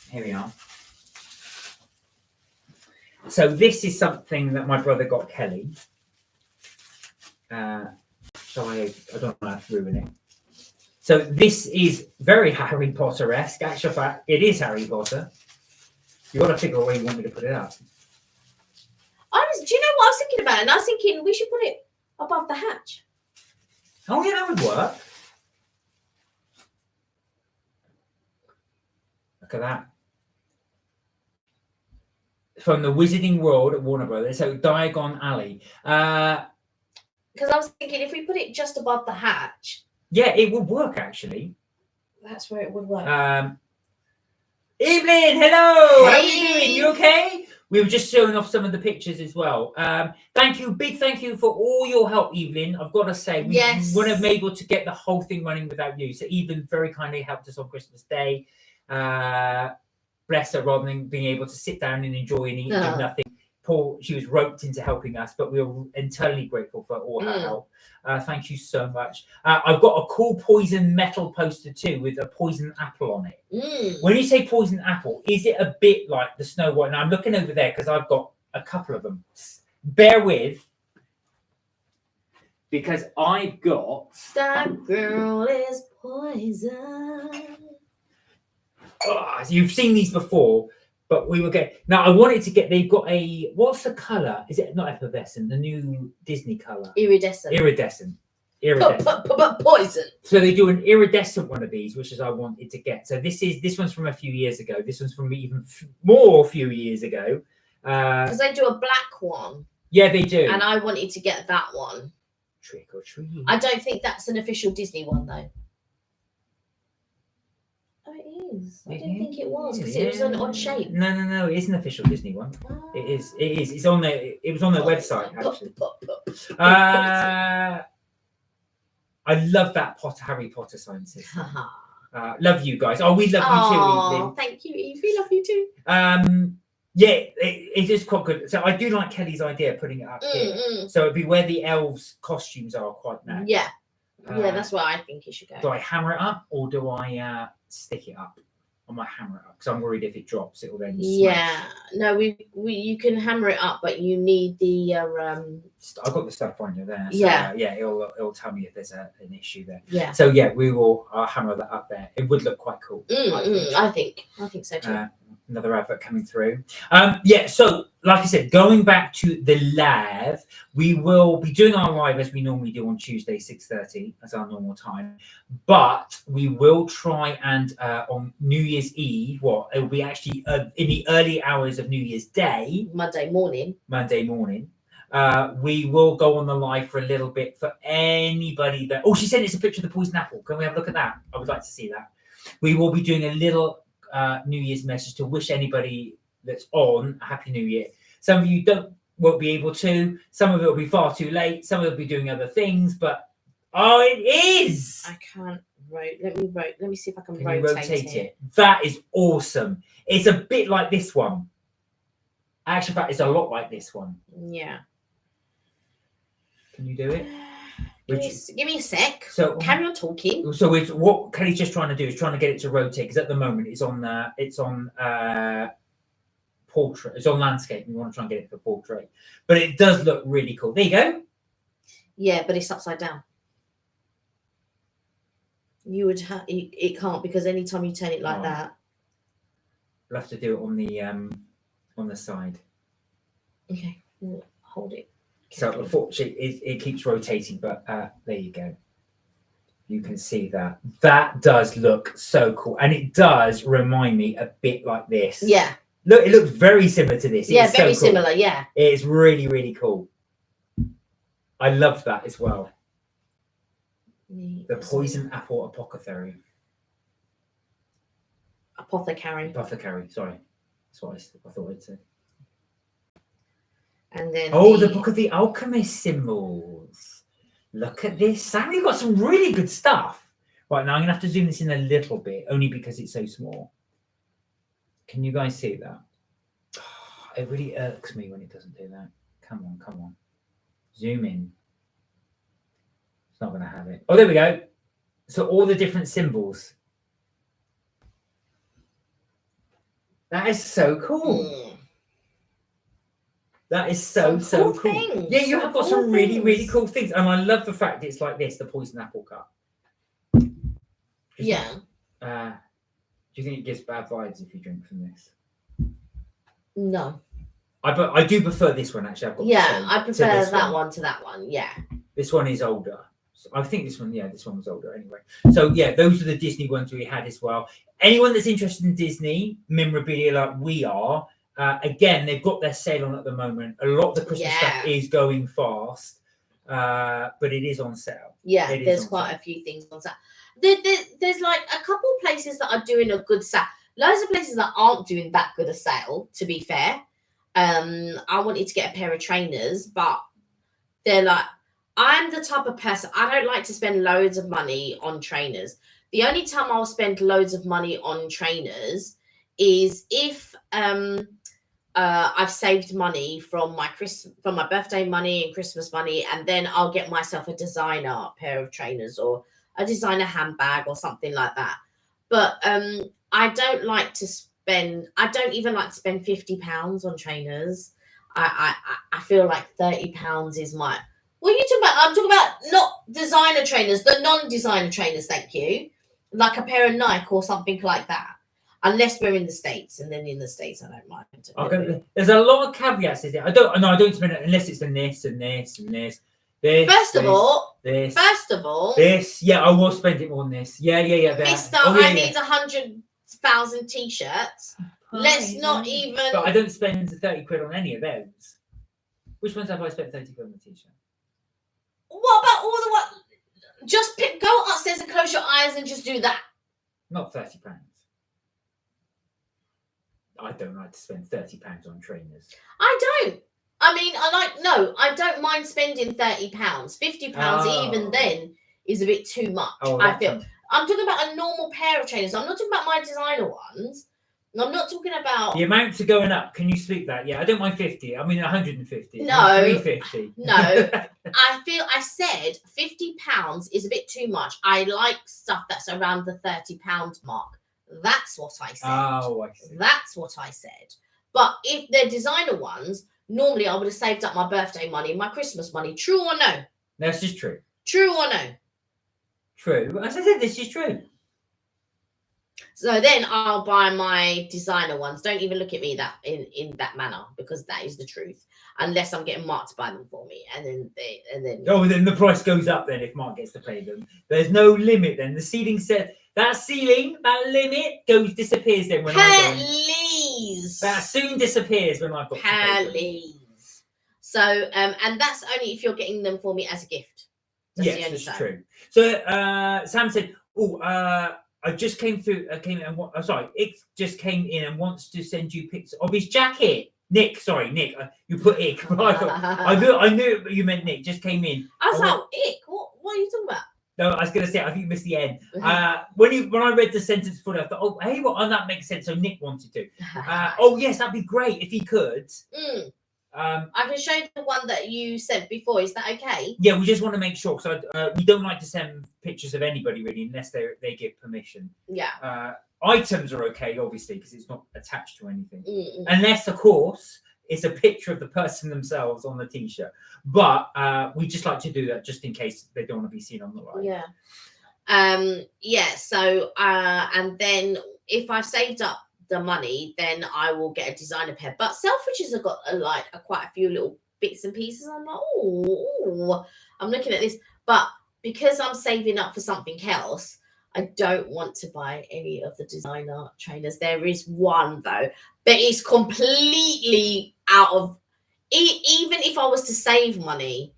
Here we are. So this is something that my brother got Kelly. So I don't want to ruin it. So this is very Harry Potter-esque. Actually, fact, it is Harry Potter. You got to figure out where you want me to put it up. Do you know what I was thinking about? And I was thinking we should put it above the hatch. Oh yeah, that would work. Look at that. From the Wizarding World at Warner Brothers, so Diagon Alley. Because I was thinking if we put it just above the hatch. Yeah, it would work actually. That's where it would work. Evelyn, hello. Hey. How are you doing? You okay? We were just showing off some of the pictures as well. Thank you, big thank you for all your help, Evelyn. I've got to say, we wouldn't have been able to get the whole thing running without you. So Evelyn very kindly helped us on Christmas Day. Bless her, rather than being able to sit down and enjoy and eat nothing. she was roped into helping us, but we were eternally grateful for all her help. Thank you so much. I've got a cool poison metal poster too with a poison apple on it. When you say poison apple, is it a bit like the Snow White? And I'm looking over there because I've got a couple of them. Bear with, because I've got... That girl is poison. Oh, you've seen these before, but we were getting... Now, I wanted to get... They've got a... What's the colour? Is it not effervescent? The new Disney colour? Iridescent. Iridescent. Poison. So they do an iridescent one of these, which is I wanted to get. So this one's from a few years ago. This one's from even more a few years ago. Because they do a black one. Yeah, they do. And I wanted to get that one. Trick or treat. I don't think that's an official Disney one though. Oh, it is. I didn't think it was because it was an odd shape. No. It is an official Disney one. It is. It's on their. It was on their website actually. I love that Harry Potter sign system. Love you guys. Oh, we love you too, Evelyn. Thank you, Eve. We love you too. Yeah, it is quite good. So I do like Kelly's idea of putting it up here. So it'd be where the elves' costumes are quite now. Yeah. That's where I think it should go. Do I hammer it up or do I stick it up? I might hammer it up because I'm worried if it drops, it will then smash. No, you can hammer it up, but you need the I've got the stuff on you there. So, yeah, it'll tell me if there's an issue there. Yeah. So yeah, we will hammer that up there. It would look quite cool. I think so too. Another advert coming through. So like I said, going back to the live, we will be doing our live as we normally do on Tuesday, 6:30 as our normal time. But we will try and on New Year's Eve, it will be actually in the early hours of New Year's Day, Monday morning. We will go on the live for a little bit for anybody that... Oh, she sent us a picture of the poison apple. Can we have a look at that? I would like to see that. We will be doing a little New Year's message to wish anybody that's on a Happy New Year. Some of you won't be able to. Some of it will be far too late. Some of it will be doing other things. But it is. I can't Let me see if I can rotate it. That is awesome. It's a bit like this one. Actually, in fact, it's a lot like this one. Yeah. Can you do it? Give me a sec. So carry on talking. So what Kelly's just trying to do is trying to get it to rotate, because at the moment it's on portrait. It's on landscape. We want to try and get it for portrait, but it does look really cool. There you go. Yeah, but it's upside down. You would have it can't, because anytime you turn it like that, we'll have to do it on the side. Okay, we'll hold it. So unfortunately, it keeps rotating, but there you go. You can see that. That does look so cool, and it does remind me a bit like this. Yeah. Look, it looks very similar to this. Yeah, very similar. Yeah. It's really, really cool. I love that as well. The poison apple apothecary. Apothecary. Sorry, that's what I thought I'd say. And then the Book of the Alchemist symbols. Look at this. Sammy got some really good stuff. Right, now I'm gonna have to zoom this in a little bit, only because it's so small. Can you guys see that? It really irks me when it doesn't do that. Come on. Zoom in. It's not gonna have it. Oh, there we go. So all the different symbols. That is so cool. That is so cool. Things. Yeah, you have got some really, really cool things. And I love the fact it's like this, the poison apple cup. Yeah. Do you think it gives bad vibes if you drink from this? No. I do prefer this one, actually. I prefer that one to that one. Yeah. This one is older. So I think this one was older anyway. So yeah, those are the Disney ones we had as well. Anyone that's interested in Disney memorabilia like we are, again, they've got their sale on at the moment. A lot of the Christmas stuff is going fast, but it is on sale. Yeah, there's quite a few things on sale. There's like a couple places that are doing a good sale. Loads of places that aren't doing that good a sale, to be fair. I wanted to get a pair of trainers, but they're like, I'm the type of person, I don't like to spend loads of money on trainers. The only time I'll spend loads of money on trainers is if I've saved money from my birthday money and Christmas money, and then I'll get myself a designer pair of trainers or a designer handbag or something like that. But I don't like to spend. I don't even like to spend £50 on trainers. I feel like £30 is my. What are you talking about? I'm talking about not designer trainers, the non-designer trainers. Thank you, like a pair of Nike or something like that. Unless we're in the States, and then in the States, I don't mind. Okay. There's a lot of caveats. Is it? I don't spend it unless it's in this and this and this. First of all, this. Yeah, I will spend it more than this. Yeah. Mister, I need 100,000 t-shirts. Let's not even. But I don't spend 30 quid on any of those. Which ones have I spent 30 quid on a t-shirt? What about all the what? Just go upstairs and close your eyes and just do that. Not £30. I don't like to spend £30 on trainers. I don't. I mean, I don't mind spending £30. £50 even then is a bit too much. I feel. I'm talking about a normal pair of trainers. I'm not talking about my designer ones. I'm not talking about the amounts are going up. Can you speak that? Yeah, I don't mind 50. I mean 150. No, 350. No, I said £50 is a bit too much. I like stuff that's around the £30 mark. That's what I said. Oh, I see. That's what I said. But if they're designer ones, normally I would have saved up my birthday money, my Christmas money. True or no? This is true. True or no? True. As I said, this is true. So then I'll buy my designer ones. Don't even look at me that in that manner, because that is the truth. Unless I'm getting Mark to buy them for me, and then then the price goes up. Then if Mark gets to pay them, there's no limit. Then the ceiling set. That limit disappears then when please. That soon disappears when I've got please. So and that's only if you're getting them for me as a gift. Yes, that's true. So Sam said, I just came through. It just came in and wants to send you pictures of his jacket. Nick, you put Ick. I knew you meant Nick. Just came in. I was like, Ick. What are you talking about? No, I was going to say, I think you missed the end. When I read the sentence for it, I thought, that makes sense. So Nick wanted to. Yes, that'd be great if he could. I can show you the one that you sent before. Is that okay? Yeah, we just want to make sure, because we don't like to send pictures of anybody really unless they give permission. Yeah. Items are okay, obviously, because it's not attached to anything, unless, of course, it's a picture of the person themselves on the t-shirt. But we just like to do that just in case they don't want to be seen on the live. Yeah. So and then if I've saved up the money, then I will get a designer pair. But Selfridges have got quite a few little bits and pieces. I'm like, I'm looking at this, but because I'm saving up for something else, I don't want to buy any of the designer trainers. There is one though, but it's completely out of. Even if I was to save money,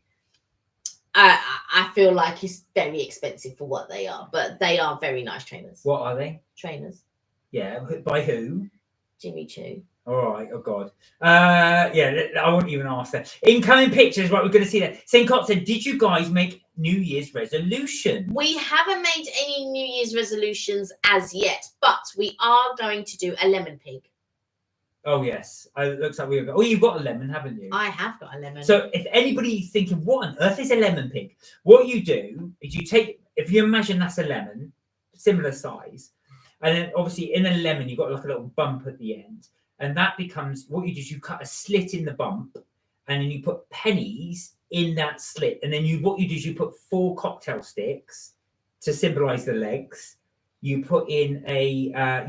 I feel like it's very expensive for what they are. But they are very nice trainers. What are they? Trainers. Yeah, by who? Jimmy Choo. All right. Oh God. I won't even ask that. Incoming pictures. Right, we're going to see that. St. Cott said, "Did you guys make New Year's resolution?" We haven't made any New Year's resolutions as yet, but we are going to do a lemon pig. Oh yes, it looks like we've got. Oh, you've got a lemon, haven't you? I have got a lemon. So if anybody's thinking, what on earth is a lemon pig? What you do is you take, if you imagine that's a lemon, similar size, and then obviously in a lemon you've got like a little bump at the end, and that becomes what you do is you cut a slit in the bump, and then you put pennies in that slit, and then what you do is you put 4 cocktail sticks to symbolize the legs. You put in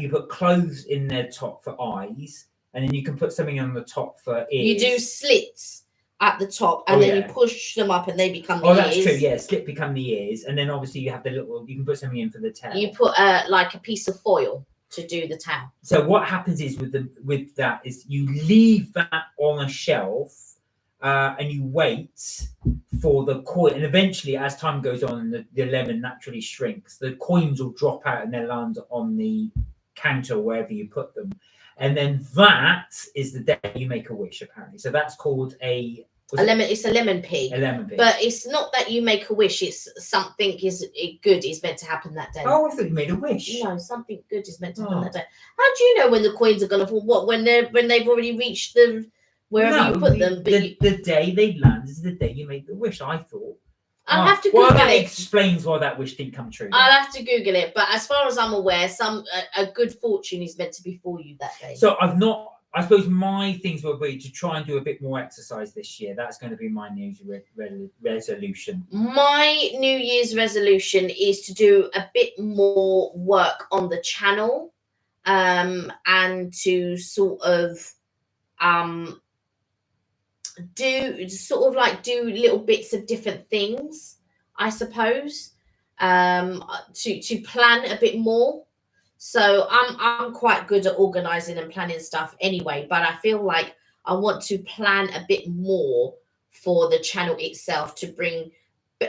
you put clothes in the top for eyes. And then you can put something on the top for ears. You do slits at the top, and then you push them up, and they become the ears. Oh, that's true. Yeah, slit become the ears, and then obviously you have the little. You can put something in for the tail. You put like a piece of foil to do the tail. So what happens is with that is you leave that on a shelf, and you wait for the coin. And eventually, as time goes on, the lemon naturally shrinks. The coins will drop out and they'll land on the counter wherever you put them. And then that is the day you make a wish, apparently. So that's called a It's a lemon pig. A lemon pig. But it's not that you make a wish. It's something good is meant to happen that day. Oh, I thought you made a wish. No, something good is meant to happen that day. How do you know when the coins are gonna fall? What, when they've already reached the wherever you put them? But the day they land is the day you make the wish. I thought. I'll have to Google well, that it. explains why that wish didn't come true. I'll have to Google it. But as far as I'm aware, a good fortune is meant to be for you that day. So I suppose my things will be to try and do a bit more exercise this year. That's going to be my New Year's resolution. My New Year's resolution is to do a bit more work on the channel, and to sort of do little bits of different things, I suppose, to plan a bit more. So I'm quite good at organizing and planning stuff anyway, but I feel like I want to plan a bit more for the channel itself to bring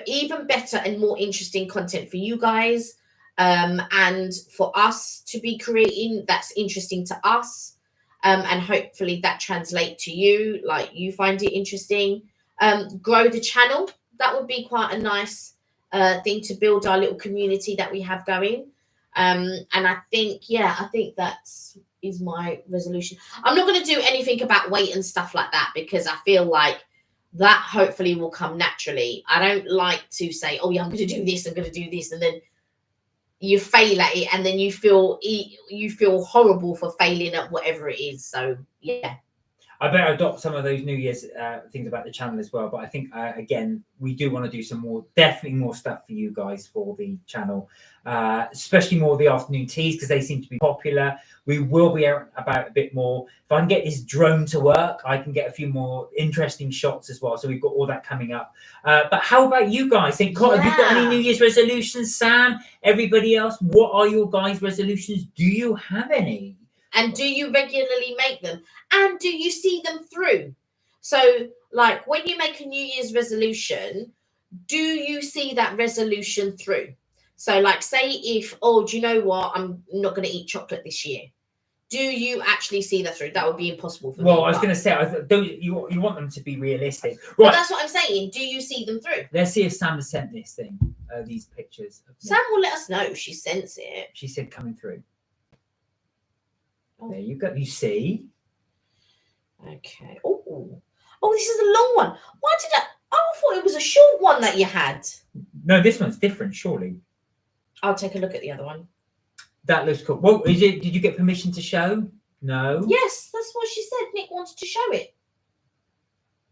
even better and more interesting content for you guys, and for us to be creating that's interesting to us. And hopefully that translates to you, like you find it interesting. Grow the channel. That would be quite a nice thing to build our little community that we have going. And I think is my resolution. I'm not going to do anything about weight and stuff like that, because I feel like that hopefully will come naturally. I don't like to say, oh yeah, I'm going to do this, I'm going to do this, and then you fail at it, and then you feel horrible for failing at whatever it is. So yeah, I better adopt some of those New Year's things about the channel as well. But I think again, we do want to do definitely more stuff for you guys for the channel, especially more of the afternoon teas, because they seem to be popular. We will be out about a bit more. If I can get this drone to work, I can get a few more interesting shots as well. So we've got all that coming up. But how about you guys? Have you got any New Year's resolutions, Sam? Everybody else, what are your guys' resolutions? Do you have any? And do you regularly make them? And do you see them through? So, like, when you make a New Year's resolution, do you see that resolution through? So, like, say if, oh, do you know what? I'm not going to eat chocolate this year. Do you actually see that through? That would be impossible for me. Well, I was going to say, you want them to be realistic. Right. But that's what I'm saying. Do you see them through? Let's see if Sam has sent this thing, these pictures. Sam will let us know if she sends it. She said coming through. Oh. There you go. You see? Okay. Oh, this is a long one. Why did I thought it was a short one that you had. No, this one's different, surely. I'll take a look at the other one. That looks cool. Well, did you get permission to show? No. Yes, that's what she said. Nick wanted to show it.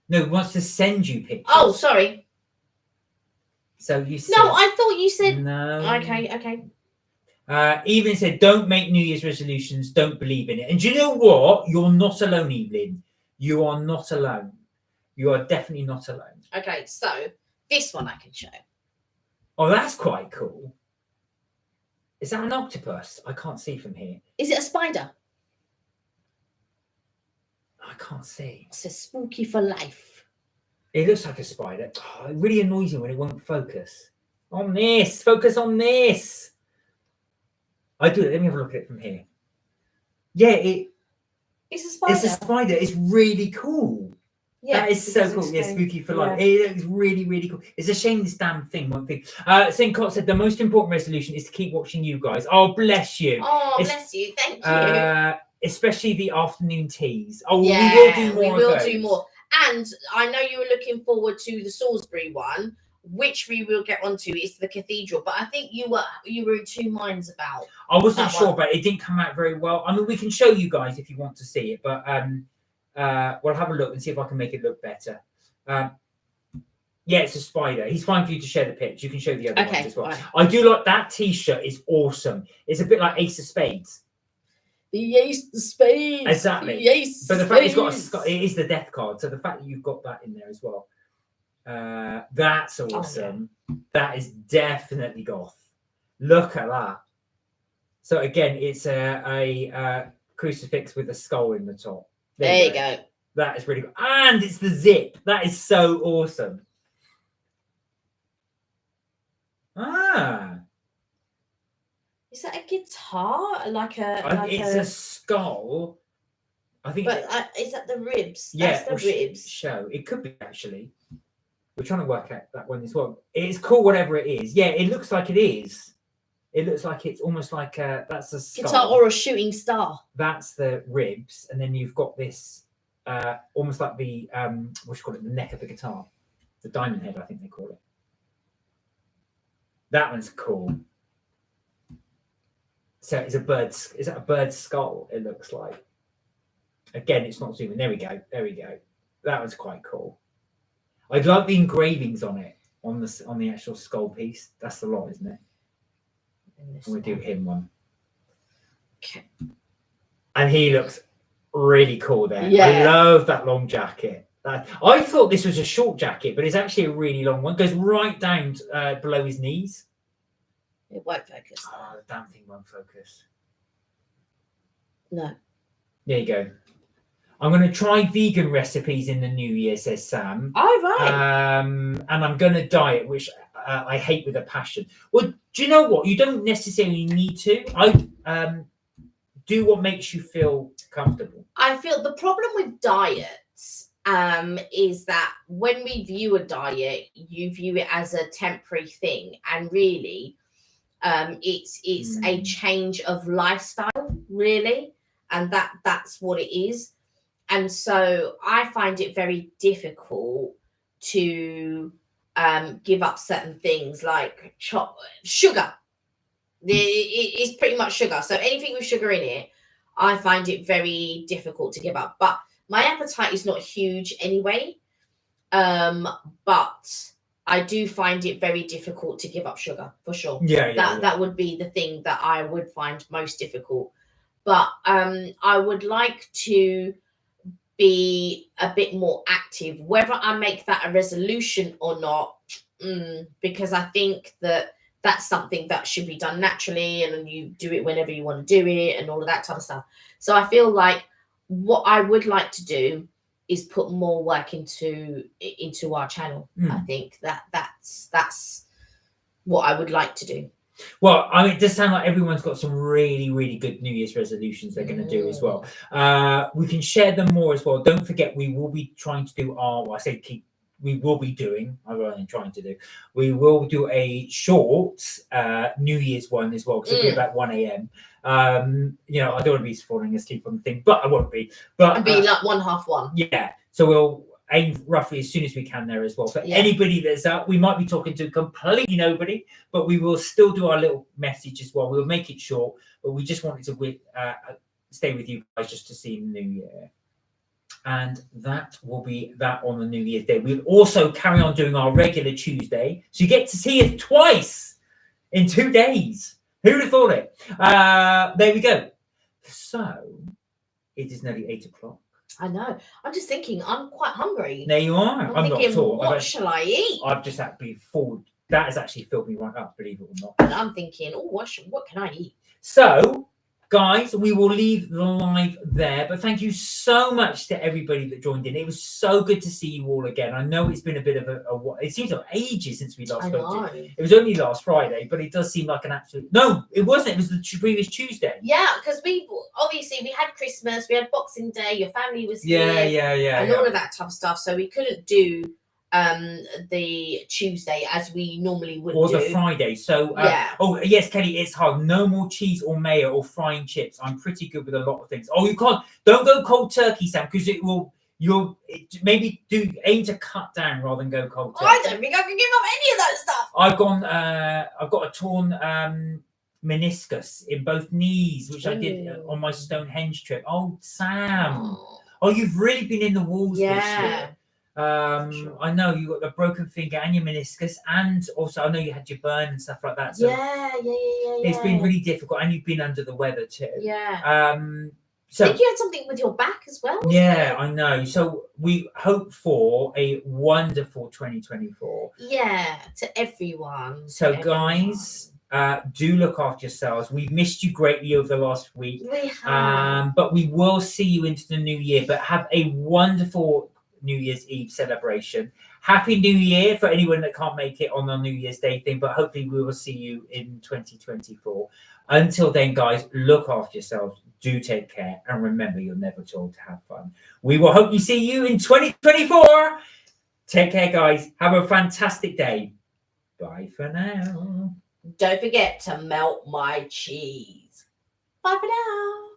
No, he wants to send you pictures. Oh, sorry. So you said... No, I thought you said... No. Okay. Evelyn said, don't make New Year's resolutions. Don't believe in it. And do you know what? You're not alone, Evelyn. You are not alone. You are definitely not alone. Okay, so this one I can show. Oh, that's quite cool. Is that an octopus? I can't see from here. Is it a spider? I can't see. It says spooky for life. It looks like a spider. Oh, it really annoys me when it won't focus. On this. Focus on this. I do it. Let me have a look at it from here. Yeah, it's a spider. It's a spider. It's really cool. Yeah, that is so cool. Yeah, spooky for life. Yeah. It looks really, really cool. It's a shame this damn thing won't think. St. Cott said the most important resolution is to keep watching you guys. Oh, bless you. Oh, bless you. Thank you. Especially the afternoon teas. Oh, yeah, we will do more. We will do more. And I know you were looking forward to the Salisbury one, which we will get onto. It's the cathedral, but I think you were in two minds about. I wasn't sure, but it didn't come out very well. I mean, we can show you guys if you want to see it, but we'll have a look and see if I can make it look better. Yeah, it's a spider. He's fine for you to share the pitch. You can show the other ones as well. Right. I do like that T-shirt. Is awesome. It's a bit like Ace of Spades. The Ace of Spades. Exactly. The Ace but the fact it's got it is the death card. So the fact that you've got that in there as well. That's awesome. Oh, yeah. That is definitely goth. Look at that. So again, it's a crucifix with a skull in the top. There you go. That is really good. And it's the zip. That is so awesome. Ah. Is that a guitar? It's a skull I think. But is that the ribs? Yeah, That's the ribs. Show. It could be actually. We're trying to work out that one as well. It's called whatever it is. Yeah, it looks like it is. It looks like it's almost like that's a skull. Guitar or a shooting star. That's the ribs, and then you've got this almost like the what do you call it? The neck of the guitar, the diamond head, I think they call it. That one's cool. So it's a bird. Is that a bird's skull? It looks like. Again, it's not zooming. There we go. There we go. That was quite cool. I love the engravings on it, on the actual skull piece. That's the lot, isn't it? We'll do him one. Okay. And he looks really cool there. Yeah. I love that long jacket. I thought this was a short jacket, but it's actually a really long one. It goes right down below his knees. It won't focus. Oh, the damn thing won't focus. No. There you go. I'm going to try vegan recipes in the new year, says Sam. Oh, right. And I'm going to diet, which I hate with a passion. Well, do you know what? You don't necessarily need to. Do what makes you feel comfortable. I feel the problem with diets is that when we view a diet, you view it as a temporary thing, and really, it's a change of lifestyle, really, and that's what it is. And so I find it very difficult to give up certain things like sugar. It's pretty much sugar. So anything with sugar in it, I find it very difficult to give up. But my appetite is not huge anyway. But I do find it very difficult to give up sugar, for sure. That would be the thing that I would find most difficult. But I would like to be a bit more active, whether I make that a resolution or not, because I think that's something that should be done naturally, and you do it whenever you want to do it and all of that type of stuff. So I feel like what I would like to do is put more work into our channel. I think that's what I would like to do. Well, I mean, it does sound like everyone's got some really, really good New Year's resolutions they're going to do as well. We can share them more as well. Don't forget, we will be trying to do we will be doing, I wasn't trying to do, we will do a short New Year's one as well, because it'll be about 1 a.m. You know, I don't want to be falling asleep on the thing, but I won't be. But I'll be like 1:30. Yeah. So we'll aim roughly as soon as we can there as well. For anybody that's out, we might be talking to completely nobody, but we will still do our little message as well. We'll make it short, but we just wanted to stay with you guys just to see the new year. And that will be that on the New Year's Day. We'll also carry on doing our regular Tuesday, so you get to see us twice in 2 days. Who'd have thought it? There we go. So it is nearly 8 o'clock. I know. I'm just thinking, I'm quite hungry. There you are. I'm thinking, not at all. what shall I eat? I've just had to be full. That has actually filled me right up, believe it or not. And I'm thinking, oh, what can I eat? So, guys, we will leave the live there. But thank you so much to everybody that joined in. It was so good to see you all again. I know it's been a bit of it seems like ages since we last spoke to you. It was only last Friday, but it does seem like an absolute... No, it wasn't. It was the previous Tuesday. Yeah, because we had Christmas, we had Boxing Day, your family was here. And all of that type of stuff. So we couldn't do the Tuesday as we normally would or do. The Friday. So oh yes, Kelly, it's hard. No more cheese or mayo or frying chips. I'm pretty good with a lot of things. Oh, you can't, don't go cold turkey, Sam, because maybe aim to cut down rather than go cold turkey. I don't think I can give up any of that stuff. I've got a torn meniscus in both knees, which I did on my Stonehenge trip. Oh, Sam. Oh, you've really been in the walls this year. Sure. I know you got the broken finger and your meniscus, and also I know you had your burn and stuff like that. So it's been really difficult, and you've been under the weather too. So I think you had something with your back as well. Yeah, I know. So we hope for a wonderful 2024. Yeah, to everyone. So guys, do look after yourselves. We've missed you greatly over the last week. We have. But we will see you into the new year. But have a wonderful New Year's Eve celebration. Happy New Year for anyone that can't make it on our New Year's Day thing, but hopefully we will see you in 2024. Until then, guys, look after yourselves. Do take care. And remember, you're never told to have fun. We will hope you see you in 2024. Take care, guys. Have a fantastic day. Bye for now. Don't forget to melt my cheese. Bye for now.